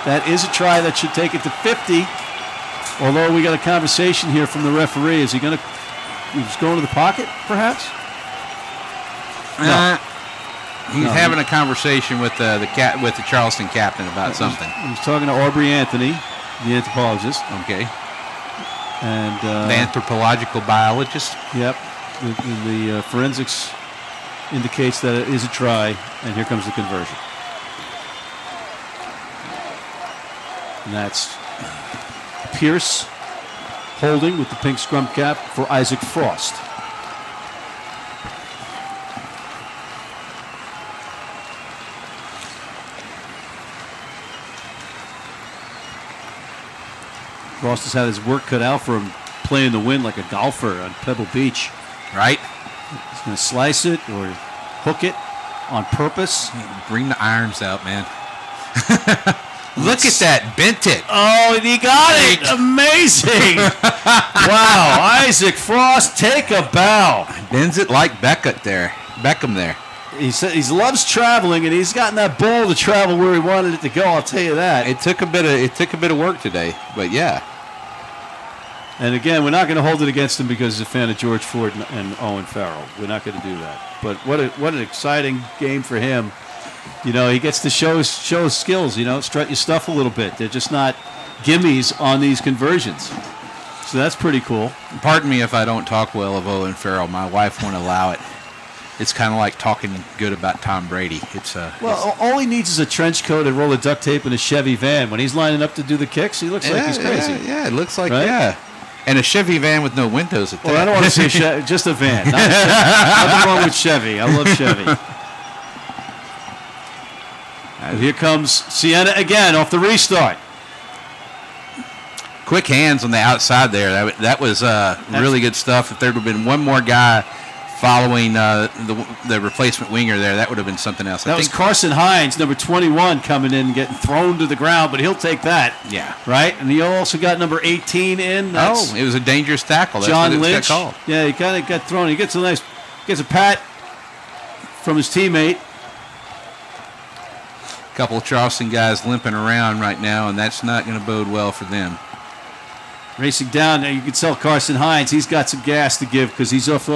Speaker 5: that is a try that should take it to 50. Although we got a conversation here from the referee. Is he going to? He's going to the pocket, perhaps.
Speaker 4: No. He's having a conversation with the Charleston captain about something.
Speaker 5: He's talking to Aubrey Anthony, the anthropologist.
Speaker 4: Okay.
Speaker 5: And
Speaker 4: the anthropological biologist.
Speaker 5: Yep. The forensics indicates that it is a try, and here comes the conversion. And that's Pierce holding with the pink scrum cap for Isaac Frost. Frost has had his work cut out for him playing the wind like a golfer on Pebble Beach.
Speaker 4: Right?
Speaker 5: He's going to slice it or hook it on purpose.
Speaker 4: Bring the irons out, man. Look at that. Bent it.
Speaker 5: Oh, and he got it. Amazing. Wow. Isaac Frost, take a bow.
Speaker 4: Bends it like Beckham there.
Speaker 5: He said he loves traveling, and he's gotten that ball to travel where he wanted it to go. I'll tell you that.
Speaker 4: It took a bit of work today, but yeah.
Speaker 5: And again, we're not going to hold it against him because he's a fan of George Ford and Owen Farrell. We're not going to do that. But what an exciting game for him. He gets to show his skills. Strut your stuff a little bit. They're just not gimmies on these conversions. So that's pretty cool.
Speaker 4: Pardon me if I don't talk well of Owen Farrell. My wife won't allow it. It's kind of like talking good about Tom Brady.
Speaker 5: All he needs is a trench coat, a roll of duct tape, and a Chevy van. When he's lining up to do the kicks, he looks like he's crazy.
Speaker 4: Yeah, it looks like, right? And a Chevy van with no windows at that.
Speaker 5: Well, I don't want to say Chevy, just a van. Nothing wrong with Chevy. I love Chevy. And here comes Siena again off the restart.
Speaker 4: Quick hands on the outside there. That was really good stuff. If there would have been one more guy following the replacement winger there, that would have been something else.
Speaker 5: That was Carson Hines, number 21, coming in and getting thrown to the ground, but he'll take that.
Speaker 4: Yeah.
Speaker 5: Right? And he also got number 18 in.
Speaker 4: It was a dangerous tackle. That's
Speaker 5: John
Speaker 4: what
Speaker 5: Lynch.
Speaker 4: Called.
Speaker 5: Yeah, he kind of got thrown. He gets a pat from his teammate.
Speaker 4: A couple of Charleston guys limping around right now, and that's not going to bode well for them.
Speaker 5: Racing down, you can tell Carson Hines, he's got some gas to give because he's off.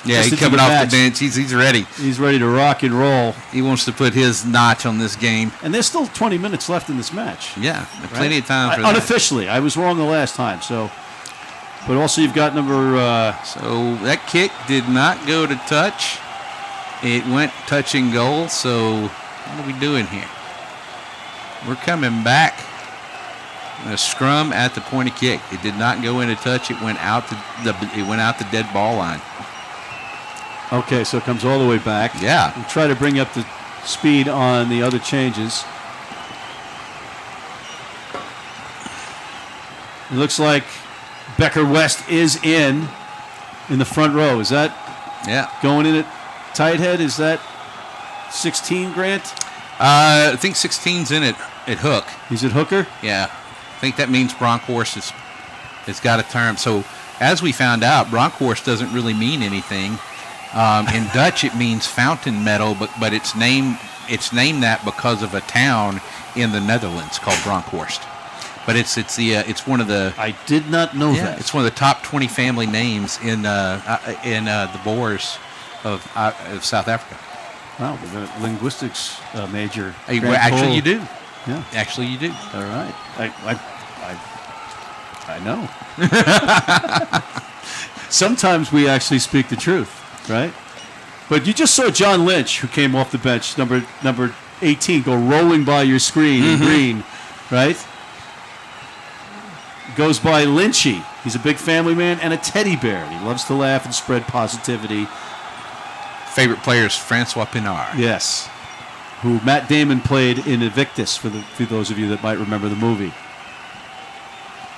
Speaker 4: Yeah, he's coming off the bench. He's ready.
Speaker 5: He's ready to rock and roll.
Speaker 4: He wants to put his notch on this game.
Speaker 5: And there's still 20 minutes left in this match.
Speaker 4: Yeah, plenty of time for that.
Speaker 5: Unofficially. I was wrong the last time. So, but also you've got number...
Speaker 4: So that kick did not go to touch. It went touch and goal. So what are we doing here? We're coming back. A scrum at the point of kick. It did not go into touch. It went out the dead ball line.
Speaker 5: Okay, so it comes all the way back.
Speaker 4: Yeah.
Speaker 5: We'll try to bring up the speed on the other changes. It looks like Becker West is in the front row. Is that going in at tight head? Is that 16, Grant?
Speaker 4: I think 16's in it at hook.
Speaker 5: He's at hooker?
Speaker 4: Yeah. I think that means Bronkhorst has got a term. So as we found out, Bronkhorst doesn't really mean anything. In Dutch, it means fountain meadow, but it's named that because of a town in the Netherlands called Bronkhorst. But it's one of the.
Speaker 5: I did not know that.
Speaker 4: It's one of the top 20 family names in the Boers of South Africa.
Speaker 5: Wow, we're a linguistics major.
Speaker 4: Actually, you do.
Speaker 5: Yeah.
Speaker 4: Actually, you do.
Speaker 5: All right. I know. Sometimes we actually speak the truth, right? But you just saw John Lynch, who came off the bench, number 18, go rolling by your screen in green, right? Goes by Lynchy. He's a big family man and a teddy bear. He loves to laugh and spread positivity.
Speaker 4: Favorite player is Francois Pinard.
Speaker 5: Yes. Who Matt Damon played in Invictus, for those of you that might remember the movie.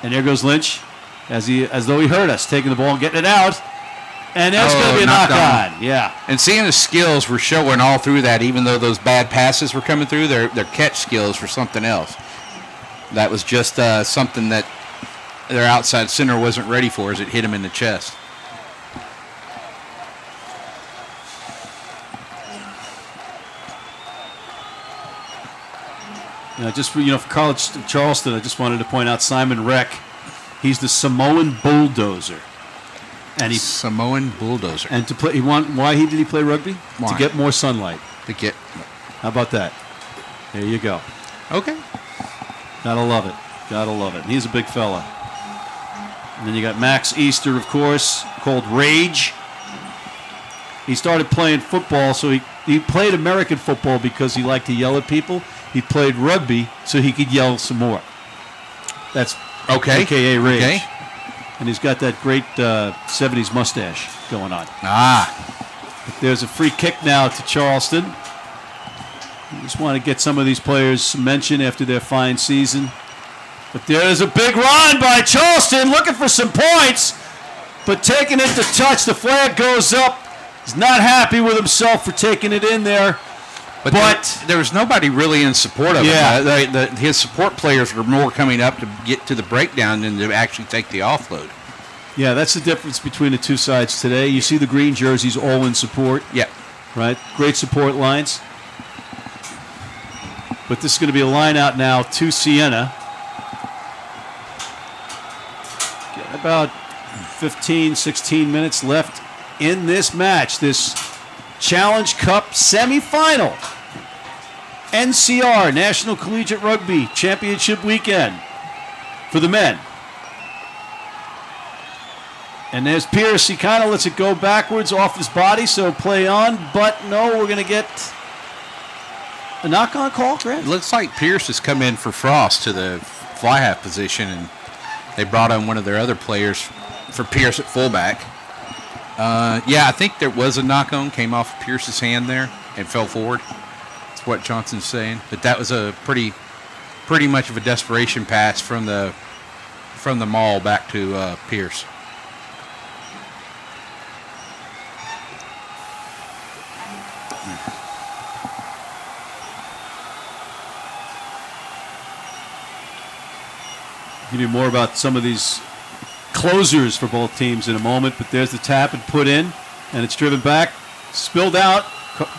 Speaker 5: And there goes Lynch, as though he heard us, taking the ball and getting it out. And there's going to be a knock on. Yeah.
Speaker 4: And Siena's skills were showing all through that, even though those bad passes were coming through, their catch skills were something else. That was just something that their outside center wasn't ready for as it hit him in the chest.
Speaker 5: Just for College Charleston, I just wanted to point out Simon Reck. He's the Samoan bulldozer, and
Speaker 4: Samoan bulldozer.
Speaker 5: And to play, why did he play rugby?
Speaker 4: Why?
Speaker 5: To get more sunlight.
Speaker 4: How
Speaker 5: about that? There you go.
Speaker 4: Okay.
Speaker 5: Gotta love it. And he's a big fella. And then you got Max Easter, of course, called Rage. He started playing football, so he played American football because he liked to yell at people. He played rugby so he could yell some more. That's AKA Rage. Okay. And he's got that great 70s mustache going on. But there's a free kick now to Charleston. I just want to get some of these players some mention after their fine season. But there's a big run by Charleston looking for some points. But taking it to touch, the flag goes up. He's not happy with himself for taking it in there. But
Speaker 4: there was nobody really in support of him. His support players were more coming up to get to the breakdown than to actually take the offload.
Speaker 5: Yeah, that's the difference between the two sides today. You see the green jerseys all in support.
Speaker 4: Yeah.
Speaker 5: Right? Great support lines. But this is going to be a line out now to Siena. Got about 15, 16 minutes left in this match. This Challenge Cup semifinal. NCR, National Collegiate Rugby Championship Weekend for the men. And there's Pierce. He kind of lets it go backwards off his body, so play on. But no, we're going to get a knock-on call, Grant?
Speaker 4: It looks like Pierce has come in for Frost to the fly-half position, and they brought on one of their other players for Pierce at fullback. I think there was a knock-on, came off Pierce's hand there and fell forward. That's what Johnson's saying. But that was a pretty much of a desperation pass from the maul back to Pierce.
Speaker 5: Give you more about some of these closers for both teams in a moment, but there's the tap and put in, and it's driven back, spilled out.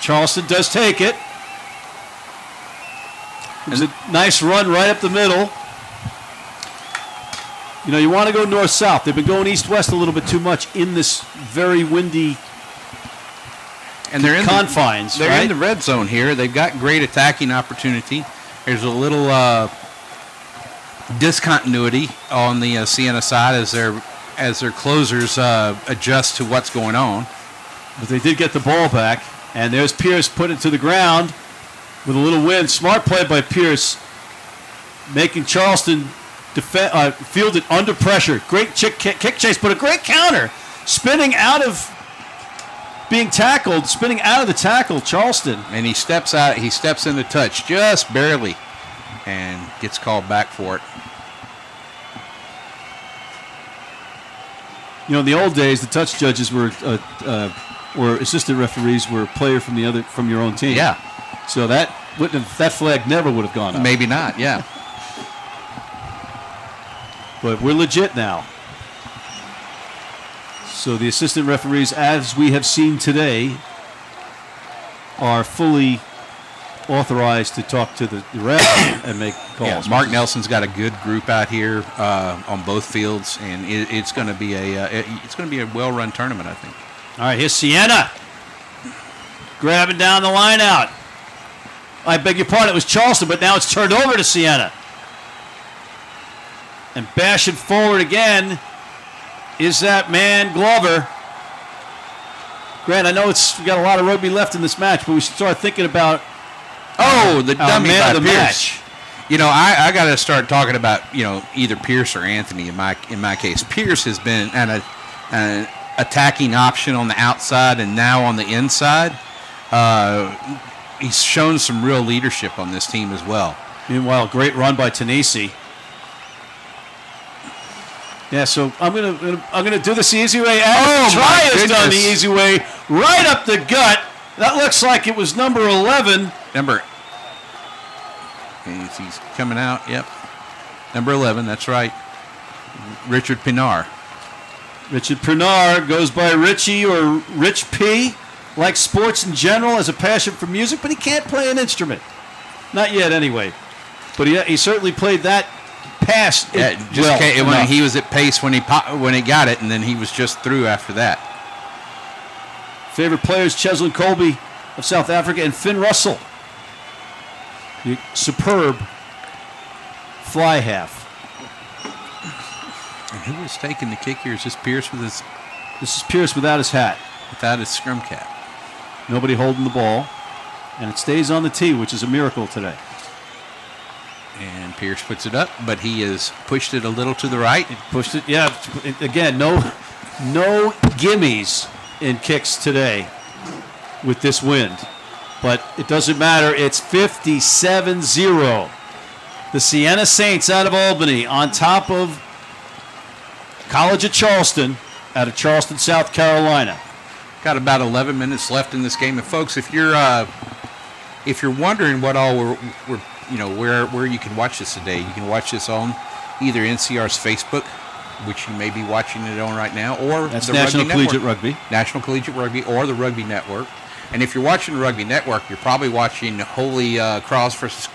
Speaker 5: Charleston does take it. It was a nice run right up the middle. You want to go north-south. They've been going east-west a little bit too much in this very windy
Speaker 4: and they're in
Speaker 5: confines.
Speaker 4: They're in the red zone here. They've got great attacking opportunity. There's a little discontinuity on the Siena side as their closers adjust to what's going on.
Speaker 5: But they did get the ball back, and there's Pierce put it to the ground with a little wind. Smart play by Pierce, making Charleston field it under pressure. Great kick chase, but a great counter. Spinning out of being tackled, spinning out of the tackle, Charleston.
Speaker 4: And he steps out. He steps into touch just barely and gets called back for it.
Speaker 5: You know, in the old days, the touch judges were assistant referees were a player from your own team.
Speaker 4: Yeah.
Speaker 5: So that flag never would have gone up.
Speaker 4: Maybe not. Yeah.
Speaker 5: But we're legit now. So the assistant referees, as we have seen today, are fully authorized to talk to the ref and make calls.
Speaker 4: Yeah, Mark Nelson's got a good group out here on both fields, and it's going to be a well-run tournament, I think.
Speaker 5: All right, here's Siena grabbing down the line out. I beg your pardon, it was Charleston, but now it's turned over to Siena. And bashing forward again is that man Glover. Grant, I know we got a lot of rugby left in this match, but we should start thinking about
Speaker 4: the dummy
Speaker 5: man
Speaker 4: by
Speaker 5: of the
Speaker 4: Pierce.
Speaker 5: match.
Speaker 4: You know, I got to start talking about either Pierce or Anthony in my case. Pierce has been an attacking option on the outside and now on the inside. He's shown some real leadership on this team as well.
Speaker 5: Meanwhile, great run by Tanisi. Yeah, so I'm gonna do this the easy way. Try is done the easy way, right up the gut. That looks like it was number 11.
Speaker 4: He's coming out. Yep, number 11. That's right, Richard Pinar.
Speaker 5: Richard Pinar goes by Richie or Rich P. Likes sports in general, has a passion for music, but he can't play an instrument. Not yet, anyway. But he certainly played that pass.
Speaker 4: When he was at pace when he got it, and then he was just through after that.
Speaker 5: Favorite players: Cheslin Colby of South Africa and Finn Russell. The superb fly half.
Speaker 4: And who was taking the kick here? Is this Pierce with his?
Speaker 5: This is Pierce without his hat,
Speaker 4: without his scrum cap.
Speaker 5: Nobody holding the ball, and it stays on the tee, which is a miracle today.
Speaker 4: And Pierce puts it up, but he has pushed it a little to the right.
Speaker 5: Pushed it, yeah. Again, no gimmies in kicks today with this wind. But it doesn't matter. It's 57-0. The Siena Saints out of Albany on top of Collegiate Charleston out of Charleston, South Carolina.
Speaker 4: Got about 11 minutes left in this game. And folks, if you're wondering what all we're where you can watch this today, you can watch this on either NCR's Facebook, which you may be watching it on right now, or
Speaker 5: that's
Speaker 4: the
Speaker 5: National
Speaker 4: Rugby
Speaker 5: Collegiate
Speaker 4: Network.
Speaker 5: Rugby.
Speaker 4: National Collegiate Rugby or the Rugby Network. And if you're watching the Rugby Network, you're probably watching Holy Cross versus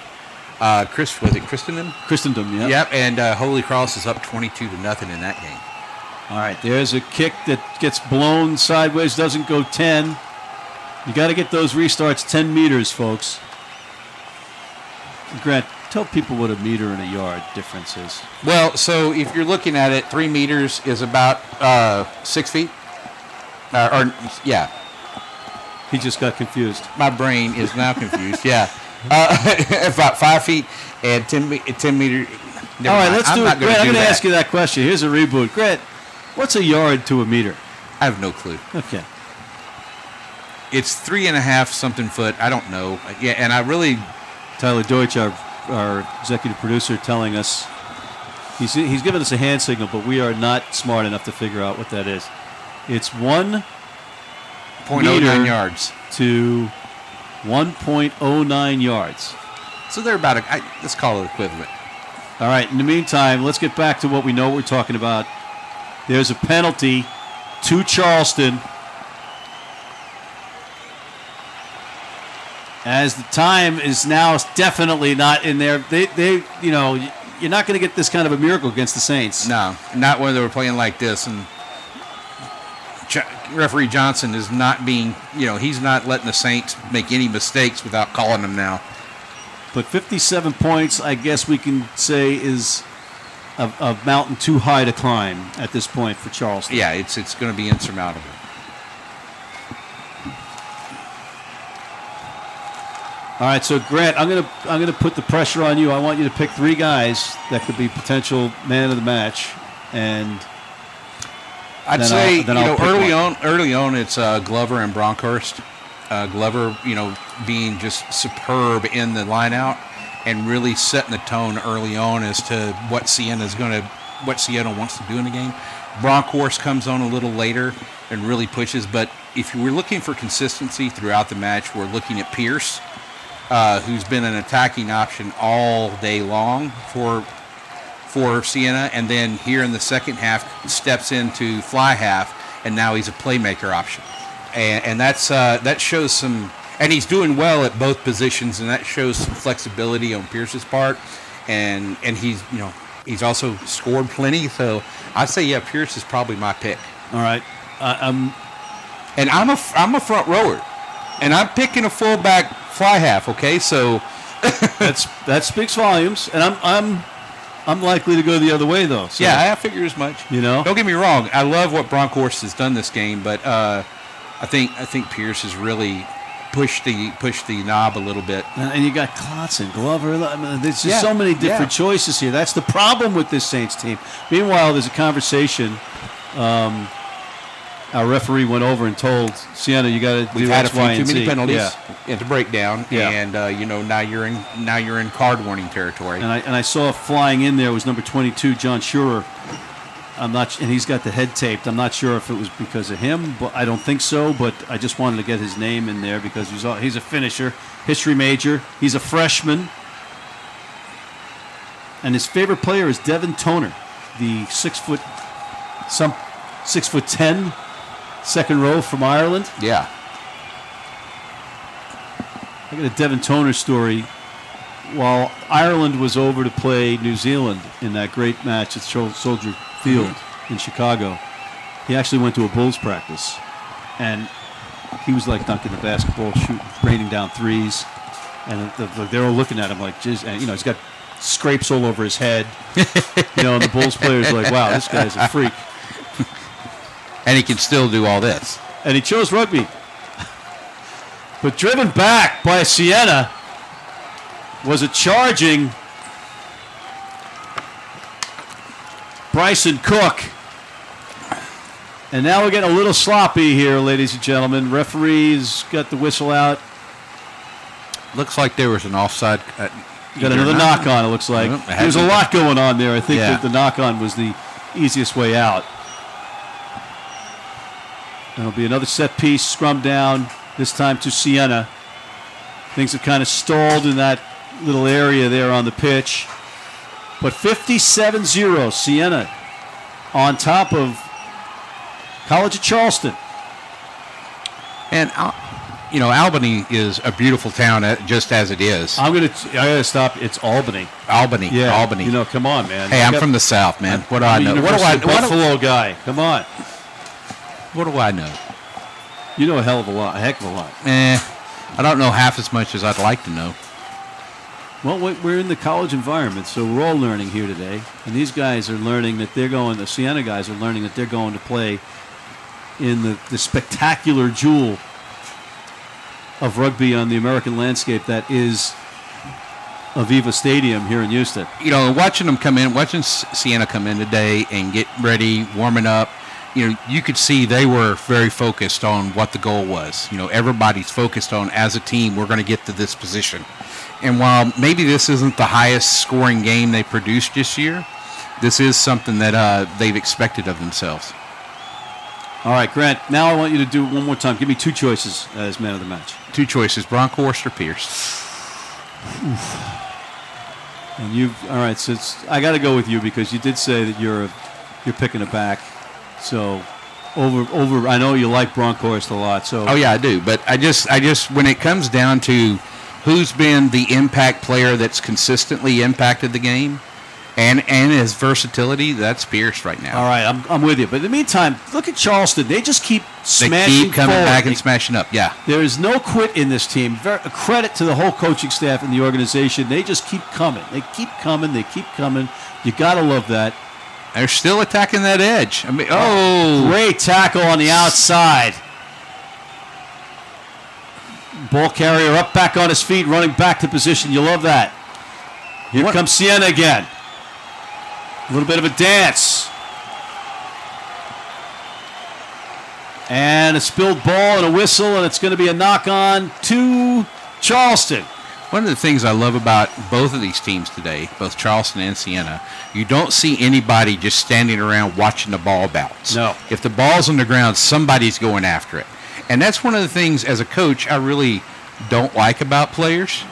Speaker 4: Christendom?
Speaker 5: Christendom, yeah.
Speaker 4: Yep, and Holy Cross is up 22-0 in that game.
Speaker 5: All right, there's a kick that gets blown sideways, doesn't go 10. You got to get those restarts 10 meters, folks. Grant, tell people what a meter and a yard difference is.
Speaker 4: Well, so if you're looking at it, 3 meters is about 6 feet. Yeah.
Speaker 5: He just got confused.
Speaker 4: My brain is now confused. Yeah. About 5 feet and 10 meter.
Speaker 5: All right, let's do it. Grant, I'm going to ask you that question. Here's a reboot. Grant, what's a yard to a meter?
Speaker 4: I have no clue.
Speaker 5: Okay.
Speaker 4: It's 3.5 something foot. I don't know. Yeah, and I really.
Speaker 5: Tyler Deutsch, our executive producer, telling us he's given us a hand signal, but we are not smart enough to figure out what that is. It's 1.09
Speaker 4: yards
Speaker 5: to 1.09 yards.
Speaker 4: So they're about let's call it equivalent.
Speaker 5: All right. In the meantime, let's get back to what we know we're talking about. There's a penalty to Charleston. As the time is now definitely not in there. You're not going to get this kind of a miracle against the Saints.
Speaker 4: No, not when they were playing like this. And referee Johnson is not being, he's not letting the Saints make any mistakes without calling them now.
Speaker 5: But 57 points, I guess we can say, is a mountain too high to climb at this point for Charleston.
Speaker 4: Yeah, it's going to be insurmountable.
Speaker 5: All right, so Grant, I'm gonna put the pressure on you. I want you to pick 3 guys that could be potential man of the match, and
Speaker 4: I'd say early on it's Glover and Bronkhorst. Glover, being just superb in the line out and really setting the tone early on as to what Siena wants to do in the game. Bronkhorst comes on a little later and really pushes. But if you were looking for consistency throughout the match, we're looking at Pierce, who's been an attacking option all day long for Siena, and then here in the second half steps into fly half, and now he's a playmaker option, and that shows some. And he's doing well at both positions, and that shows some flexibility on Pierce's part. And he's also scored plenty. So I say, yeah, Pierce is probably my pick.
Speaker 5: All right.
Speaker 4: I'm a front rower, and I'm picking a fullback fly half. Okay, so
Speaker 5: that speaks volumes, and I'm likely to go the other way though. So,
Speaker 4: yeah, I figure as much. Don't get me wrong. I love what Bronkhorst has done this game, but I think Pierce has really push the knob a little bit.
Speaker 5: And you got Klotz and Glover. I mean, there's just so many different choices here. That's the problem with this Saints team. Meanwhile, there's a conversation. Our referee went over and told Siena, "You got to do
Speaker 4: X,
Speaker 5: X, Y, and
Speaker 4: too many
Speaker 5: Z."
Speaker 4: penalties at the breakdown, and now you're in card warning territory.
Speaker 5: And I saw flying in there was number 22, John Schurer. I'm not, and he's got the head taped. I'm not sure if it was because of him, but I don't think so. But I just wanted to get his name in there because he's a finisher, history major. He's a freshman, and his favorite player is Devin Toner, the 6'10", second row from Ireland.
Speaker 4: Yeah,
Speaker 5: I got a Devin Toner story. While Ireland was over to play New Zealand in that great match at Soldier Field in Chicago, he actually went to a Bulls practice, and he was like dunking the basketball, raining down threes, and they were looking at him like, geez, and he's got scrapes all over his head, and the Bulls players are like, wow, this guy's a freak,
Speaker 4: and he can still do all this,
Speaker 5: and he chose rugby, but driven back by Siena was a charging Bryson Cook. And now we're getting a little sloppy here, ladies and gentlemen. Referee's got the whistle out.
Speaker 4: Looks like there was an offside.
Speaker 5: Got another knock on, it looks like. There's a lot going on there. I think that the knock on was the easiest way out. There'll be another set piece, scrum down, this time to Siena. Things have kind of stalled in that little area there on the pitch. But 57-0, Siena on top of Collegiate Charleston.
Speaker 4: And, Albany is a beautiful town just as it is.
Speaker 5: I gotta stop. It's Albany.
Speaker 4: Albany.
Speaker 5: Come on, man.
Speaker 4: Hey, I'm from the South, man. What do I know?
Speaker 5: Buffalo guy. Come on.
Speaker 4: What do I know?
Speaker 5: You know a heck of a lot.
Speaker 4: I don't know half as much as I'd like to know.
Speaker 5: Well, we're in the college environment, so we're all learning here today. And these guys are learning that the Siena guys are learning that they're going to play in the spectacular jewel of rugby on the American landscape that is Aveva Stadium here in Houston.
Speaker 4: Watching them come in, watching Siena come in today and get ready, warming up, you could see they were very focused on what the goal was. Everybody's focused on, as a team, we're going to get to this position. And while maybe this isn't the highest scoring game they produced this year, this is something that they've expected of themselves.
Speaker 5: All right, Grant, now I want you to do it one more time. Give me two choices as man of the match.
Speaker 4: Two choices, Bronkhorst or Pierce.
Speaker 5: And all right, so I got to go with you because you did say that you're picking a back. So over I know you like Bronkhorst a lot. So
Speaker 4: oh yeah, I do. But I just when it comes down to who's been the impact player that's consistently impacted the game and his versatility, that's Pierce right now.
Speaker 5: All right, I'm with you. But in the meantime, look at Charleston. They just keep smashing
Speaker 4: They keep coming
Speaker 5: forward.
Speaker 4: back and smashing up, yeah.
Speaker 5: There is no quit in this team. A credit to the whole coaching staff and the organization. They just keep coming. They keep coming. They keep coming. You got to love that.
Speaker 4: They're still attacking that edge.
Speaker 5: Great tackle on the outside. Ball carrier up back on his feet, running back to position. You love that. Here comes Siena again. A little bit of a dance. And a spilled ball and a whistle, and it's going to be a knock-on to Charleston.
Speaker 4: One of the things I love about both of these teams today, both Charleston and Siena, you don't see anybody just standing around watching the ball bounce.
Speaker 5: No.
Speaker 4: If the ball's on the ground, somebody's going after it. And that's one of the things, as a coach, I really don't like about players,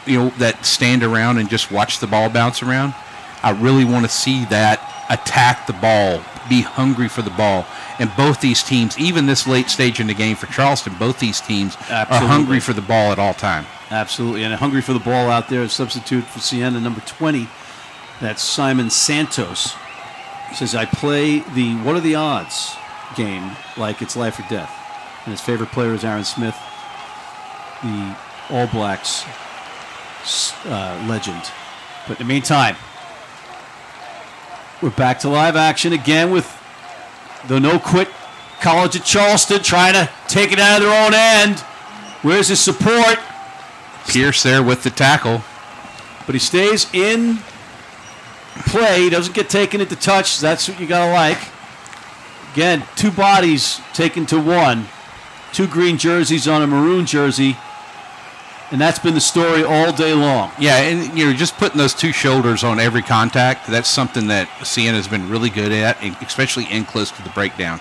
Speaker 4: that stand around and just watch the ball bounce around. I really want to see that attack the ball, be hungry for the ball. And both these teams, even this late stage in the game for Charleston, both these teams are hungry for the ball at all time.
Speaker 5: Absolutely, and hungry for the ball out there. A substitute for Siena, number 20. That's Simon Santos. Says, I play the what are the odds game like it's life or death. And his favorite player is Aaron Smith, the All Blacks legend. But in the meantime, we're back to live action again with the no-quit Collegiate Charleston trying to take it out of their own end. Where's his support?
Speaker 4: Pierce there with the tackle.
Speaker 5: But he stays in play. He doesn't get taken into touch. That's what you got to like. Again, two bodies taken to one. Two green jerseys on a maroon jersey. And that's been the story all day long.
Speaker 4: Yeah, and just putting those two shoulders on every contact, that's something that Siena's been really good at, especially in close to the breakdown.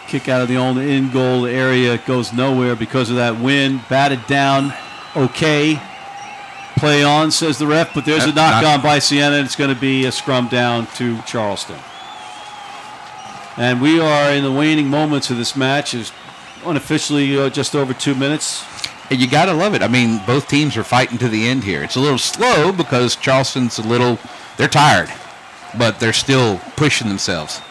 Speaker 5: Kick out of the own in-goal area. Goes nowhere because of that wind. Batted down. Okay. Play on, says the ref, but there's a knock-on by Siena, and it's going to be a scrum down to Charleston. And we are in the waning moments of this match. It's unofficially just over 2 minutes.
Speaker 4: And you got to love it. I mean, both teams are fighting to the end here. It's a little slow because Charleston's they're tired, but they're still pushing themselves.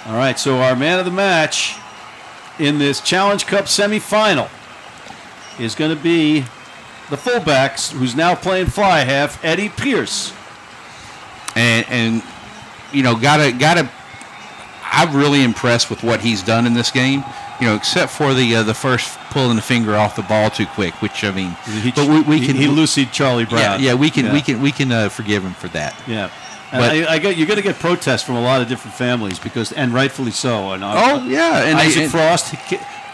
Speaker 5: All right, so our man of the match in this Challenge Cup semifinal is going to be the fullbacks, who's now playing fly half, Eddie Pierce.
Speaker 4: And gotta. I'm really impressed with what he's done in this game. Except for the first pulling the finger off the ball too quick, which I mean,
Speaker 5: he loosied Charlie Brown.
Speaker 4: Yeah, we can forgive him for that.
Speaker 5: Yeah.
Speaker 4: But
Speaker 5: You're going to get protests from a lot of different families and rightfully so. And Isaac Frost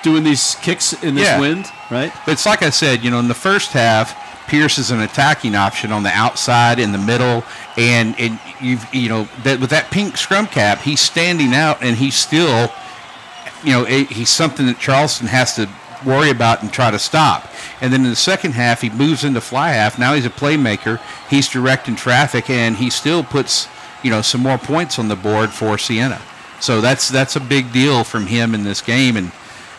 Speaker 5: doing these kicks in this wind, right?
Speaker 4: But it's like I said, in the first half, Pierce is an attacking option on the outside, in the middle, and with that pink scrum cap, he's standing out, and he's still, he's something that Charleston has to worry about and try to stop. And then in the second half, he moves into fly half. Now he's a playmaker. He's directing traffic, and he still puts, some more points on the board for Siena. So that's a big deal from him in this game, and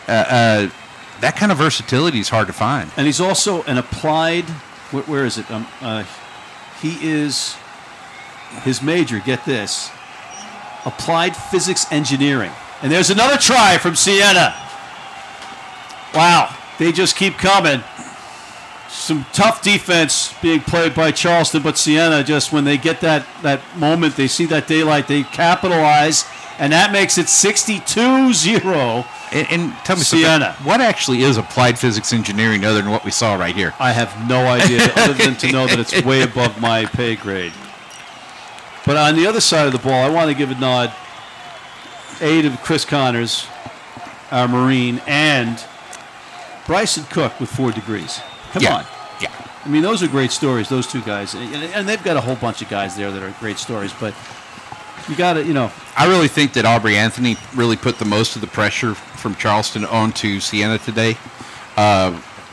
Speaker 4: that kind of versatility is hard to find.
Speaker 5: And he's also an applied. Where is it? He is his major. Get this: applied physics engineering. And there's another try from Siena. Wow, they just keep coming. Some tough defense being played by Charleston, but Siena, just when they get that moment, they see that daylight, they capitalize, and that makes it 62-0.
Speaker 4: And tell me
Speaker 5: Siena.
Speaker 4: something, what actually is applied physics engineering other than what we saw right here?
Speaker 5: I have no idea, other than to know that it's way above my pay grade. But on the other side of the ball, I want to give a nod, A, to Chris Connors, our Marine, and Bryson Cook with 4 degrees. Come on.
Speaker 4: Yeah.
Speaker 5: I mean, those are great stories, those two guys. And they've got a whole bunch of guys there that are great stories, but you got to,
Speaker 4: I really think that Aubrey Anthony really put the most of the pressure from Charleston onto Siena today.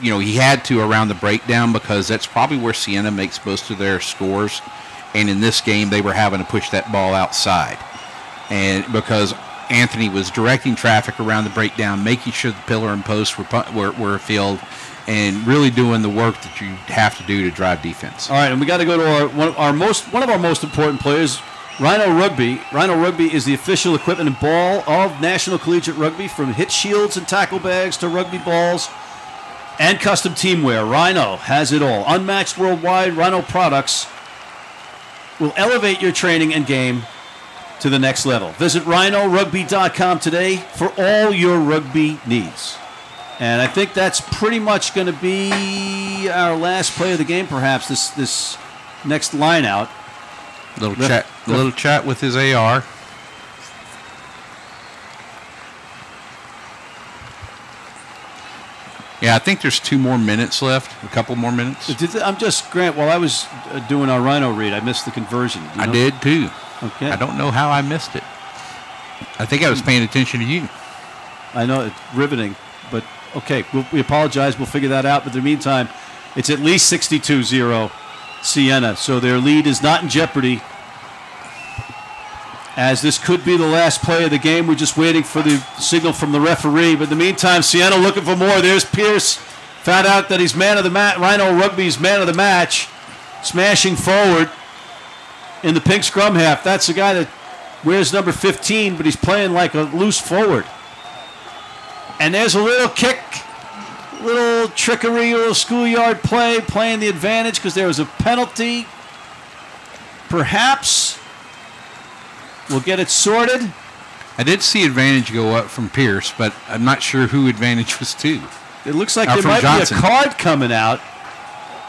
Speaker 4: He had to around the breakdown because that's probably where Siena makes most of their scores. And in this game, they were having to push that ball outside. And because Anthony was directing traffic around the breakdown, making sure the pillar and post were filled, and really doing the work that you have to do to drive defense.
Speaker 5: All right, and we got to go to one of our most important players, Rhino Rugby. Rhino Rugby is the official equipment and ball of National Collegiate Rugby, from hit shields and tackle bags to rugby balls and custom teamwear. Rhino has it all. Unmatched worldwide, Rhino products will elevate your training and game to the next level. Visit rhinorugby.com today for all your rugby needs. And I think that's pretty much going to be our last play of the game, perhaps, this next line out.
Speaker 4: Little chat with his AR. Yeah, I think there's 2 more minutes left. A couple more minutes.
Speaker 5: I'm just, Grant, while I was doing our Rhino read, I missed the conversion.
Speaker 4: I did too.
Speaker 5: Okay.
Speaker 4: I don't know how I missed it. I think I was paying attention to you.
Speaker 5: I know it's riveting, but okay, we apologize. We'll figure that out. But in the meantime, it's at least 62-0 Siena, so their lead is not in jeopardy, as this could be the last play of the game. We're just waiting for the signal from the referee. But in the meantime, Siena looking for more. There's Pierce. Found out that he's man of the match. Rhino Rugby's man of the match. Smashing forward in the pink scrum half. That's the guy that wears number 15, but he's playing like a loose forward. And there's a little kick, little trickery, a little schoolyard play, playing the advantage because there was a penalty. Perhaps we'll get it sorted.
Speaker 4: I did see advantage go up from Pierce, but I'm not sure who advantage was to.
Speaker 5: It looks like
Speaker 4: Or
Speaker 5: there
Speaker 4: from
Speaker 5: might
Speaker 4: Johnson.
Speaker 5: be a card coming out.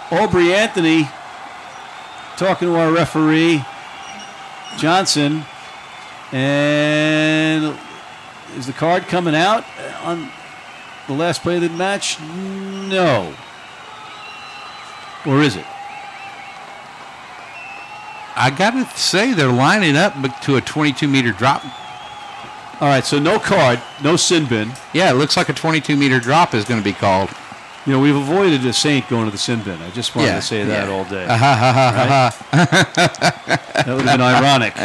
Speaker 5: Aubrey Anthony talking to our referee, Johnson. And is the card coming out on the last play of the match? No. Or is it?
Speaker 4: I got to say, they're lining up to a 22-meter drop.
Speaker 5: All right, so no card, no sin bin.
Speaker 4: Yeah, it looks like a 22-meter drop is going to be called.
Speaker 5: You know, we've avoided a Saint going to the sin bin. I just wanted to say that all day.
Speaker 4: Right?
Speaker 5: That would have been ironic.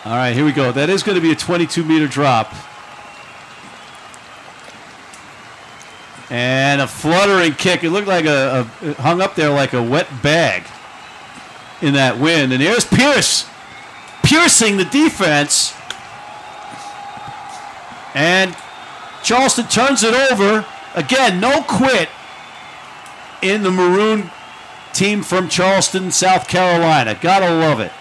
Speaker 5: All right, here we go. That is going to be a 22-meter drop. And a fluttering kick. It looked like it hung up there like a wet bag in that wind. And here's Pierce piercing the defense. And Charleston turns it over. Again, no quit in the Maroon team from Charleston, South Carolina. Gotta love it.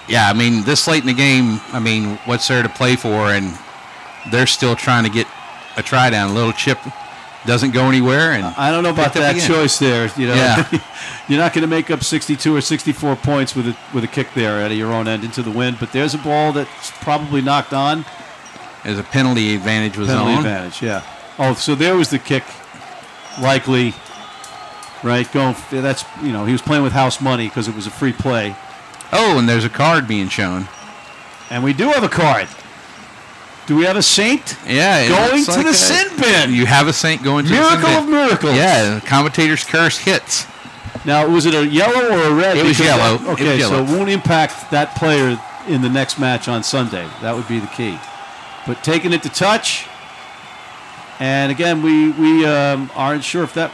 Speaker 4: Yeah, I mean, this late in the game, I mean, what's there to play for? And they're still trying to get a try down. A little chip doesn't go anywhere. And
Speaker 5: I don't know about that choice there. You know,
Speaker 4: yeah.
Speaker 5: You're not going to make up 62 or 64 points with a kick there out of your own end into the wind. But there's a ball that's probably knocked on.
Speaker 4: As a penalty advantage was
Speaker 5: Penalty
Speaker 4: on.
Speaker 5: advantage, yeah. Oh, so there was the kick, likely, right? Going. That's, you know, he was playing with house money because it was a free play.
Speaker 4: Oh, and there's a card being shown.
Speaker 5: And we do have a card. Do we have a Saint?
Speaker 4: Yeah.
Speaker 5: Going to the sin bin.
Speaker 4: You have a Saint going to
Speaker 5: Miracle
Speaker 4: the sin bin.
Speaker 5: of miracles.
Speaker 4: Yeah, the commentator's curse hits.
Speaker 5: Now, was it a yellow or a red?
Speaker 4: It was yellow.
Speaker 5: Okay,
Speaker 4: it was yellow.
Speaker 5: so it won't impact that player in the next match on Sunday. That would be the key. But taking it to touch. And again, we aren't sure if that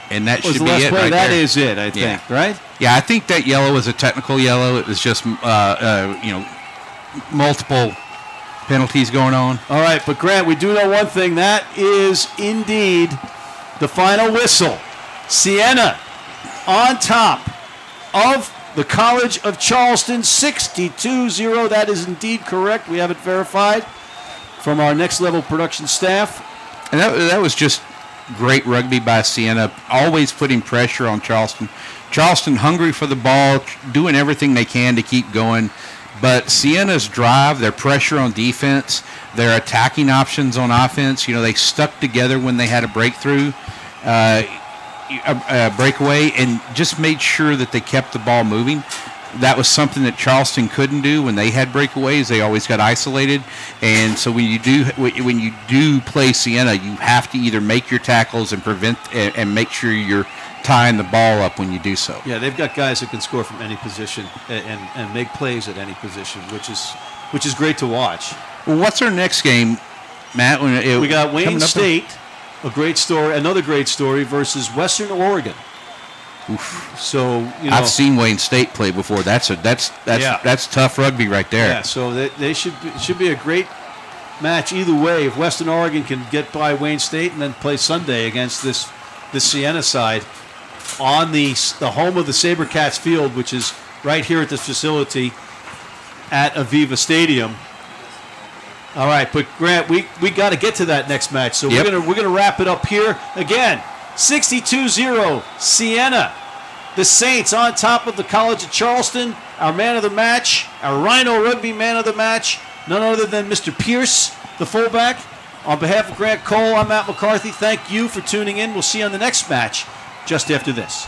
Speaker 4: And that
Speaker 5: was
Speaker 4: should
Speaker 5: the
Speaker 4: be
Speaker 5: last
Speaker 4: it
Speaker 5: play.
Speaker 4: right
Speaker 5: That
Speaker 4: there.
Speaker 5: is it, I think, right?
Speaker 4: Yeah, I think that yellow was a technical yellow. It was just, multiple penalties going on.
Speaker 5: All right, but Grant, we do know one thing. That is indeed the final whistle. Siena on top of the College of Charleston, 62-0. That is indeed correct. We have it verified from our Next Level production staff.
Speaker 4: And that was just great rugby by Siena, always putting pressure on Charleston. Charleston hungry for the ball, doing everything they can to keep going. But Siena's drive, their pressure on defense, their attacking options on offense, they stuck together when they had a breakthrough, a breakaway, and just made sure that they kept the ball moving. That was something that Charleston couldn't do when they had breakaways. They always got isolated, and so when you do play Siena, you have to either make your tackles and prevent and make sure you're tying the ball up when you do so.
Speaker 5: Yeah, they've got guys that can score from any position and make plays at any position, which is great to watch.
Speaker 4: Well, what's our next game, Matt?
Speaker 5: We got Wayne State, a great story, another great story versus Western Oregon.
Speaker 4: Oof.
Speaker 5: So
Speaker 4: I've seen Wayne State play before. That's tough rugby right there.
Speaker 5: Yeah, so they should be a great match either way. If Western Oregon can get by Wayne State and then play Sunday against this Siena side on the home of the SaberCats field, which is right here at this facility at Aveva Stadium. All right, but Grant, we got to get to that next match, so we're gonna wrap it up here again. 62-0 Siena The Saints on top of the College of Charleston. Our man of the match, our Rhino Rugby man of the match, none other than Mr. Pierce, the fullback. On behalf of Grant Cole, I'm Matt McCarthy. Thank you for tuning in. We'll see you on the next match just after this.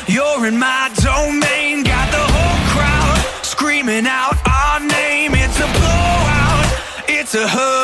Speaker 2: You're in my domain, got the whole crowd screaming out our name. It's a blowout, it's a hug.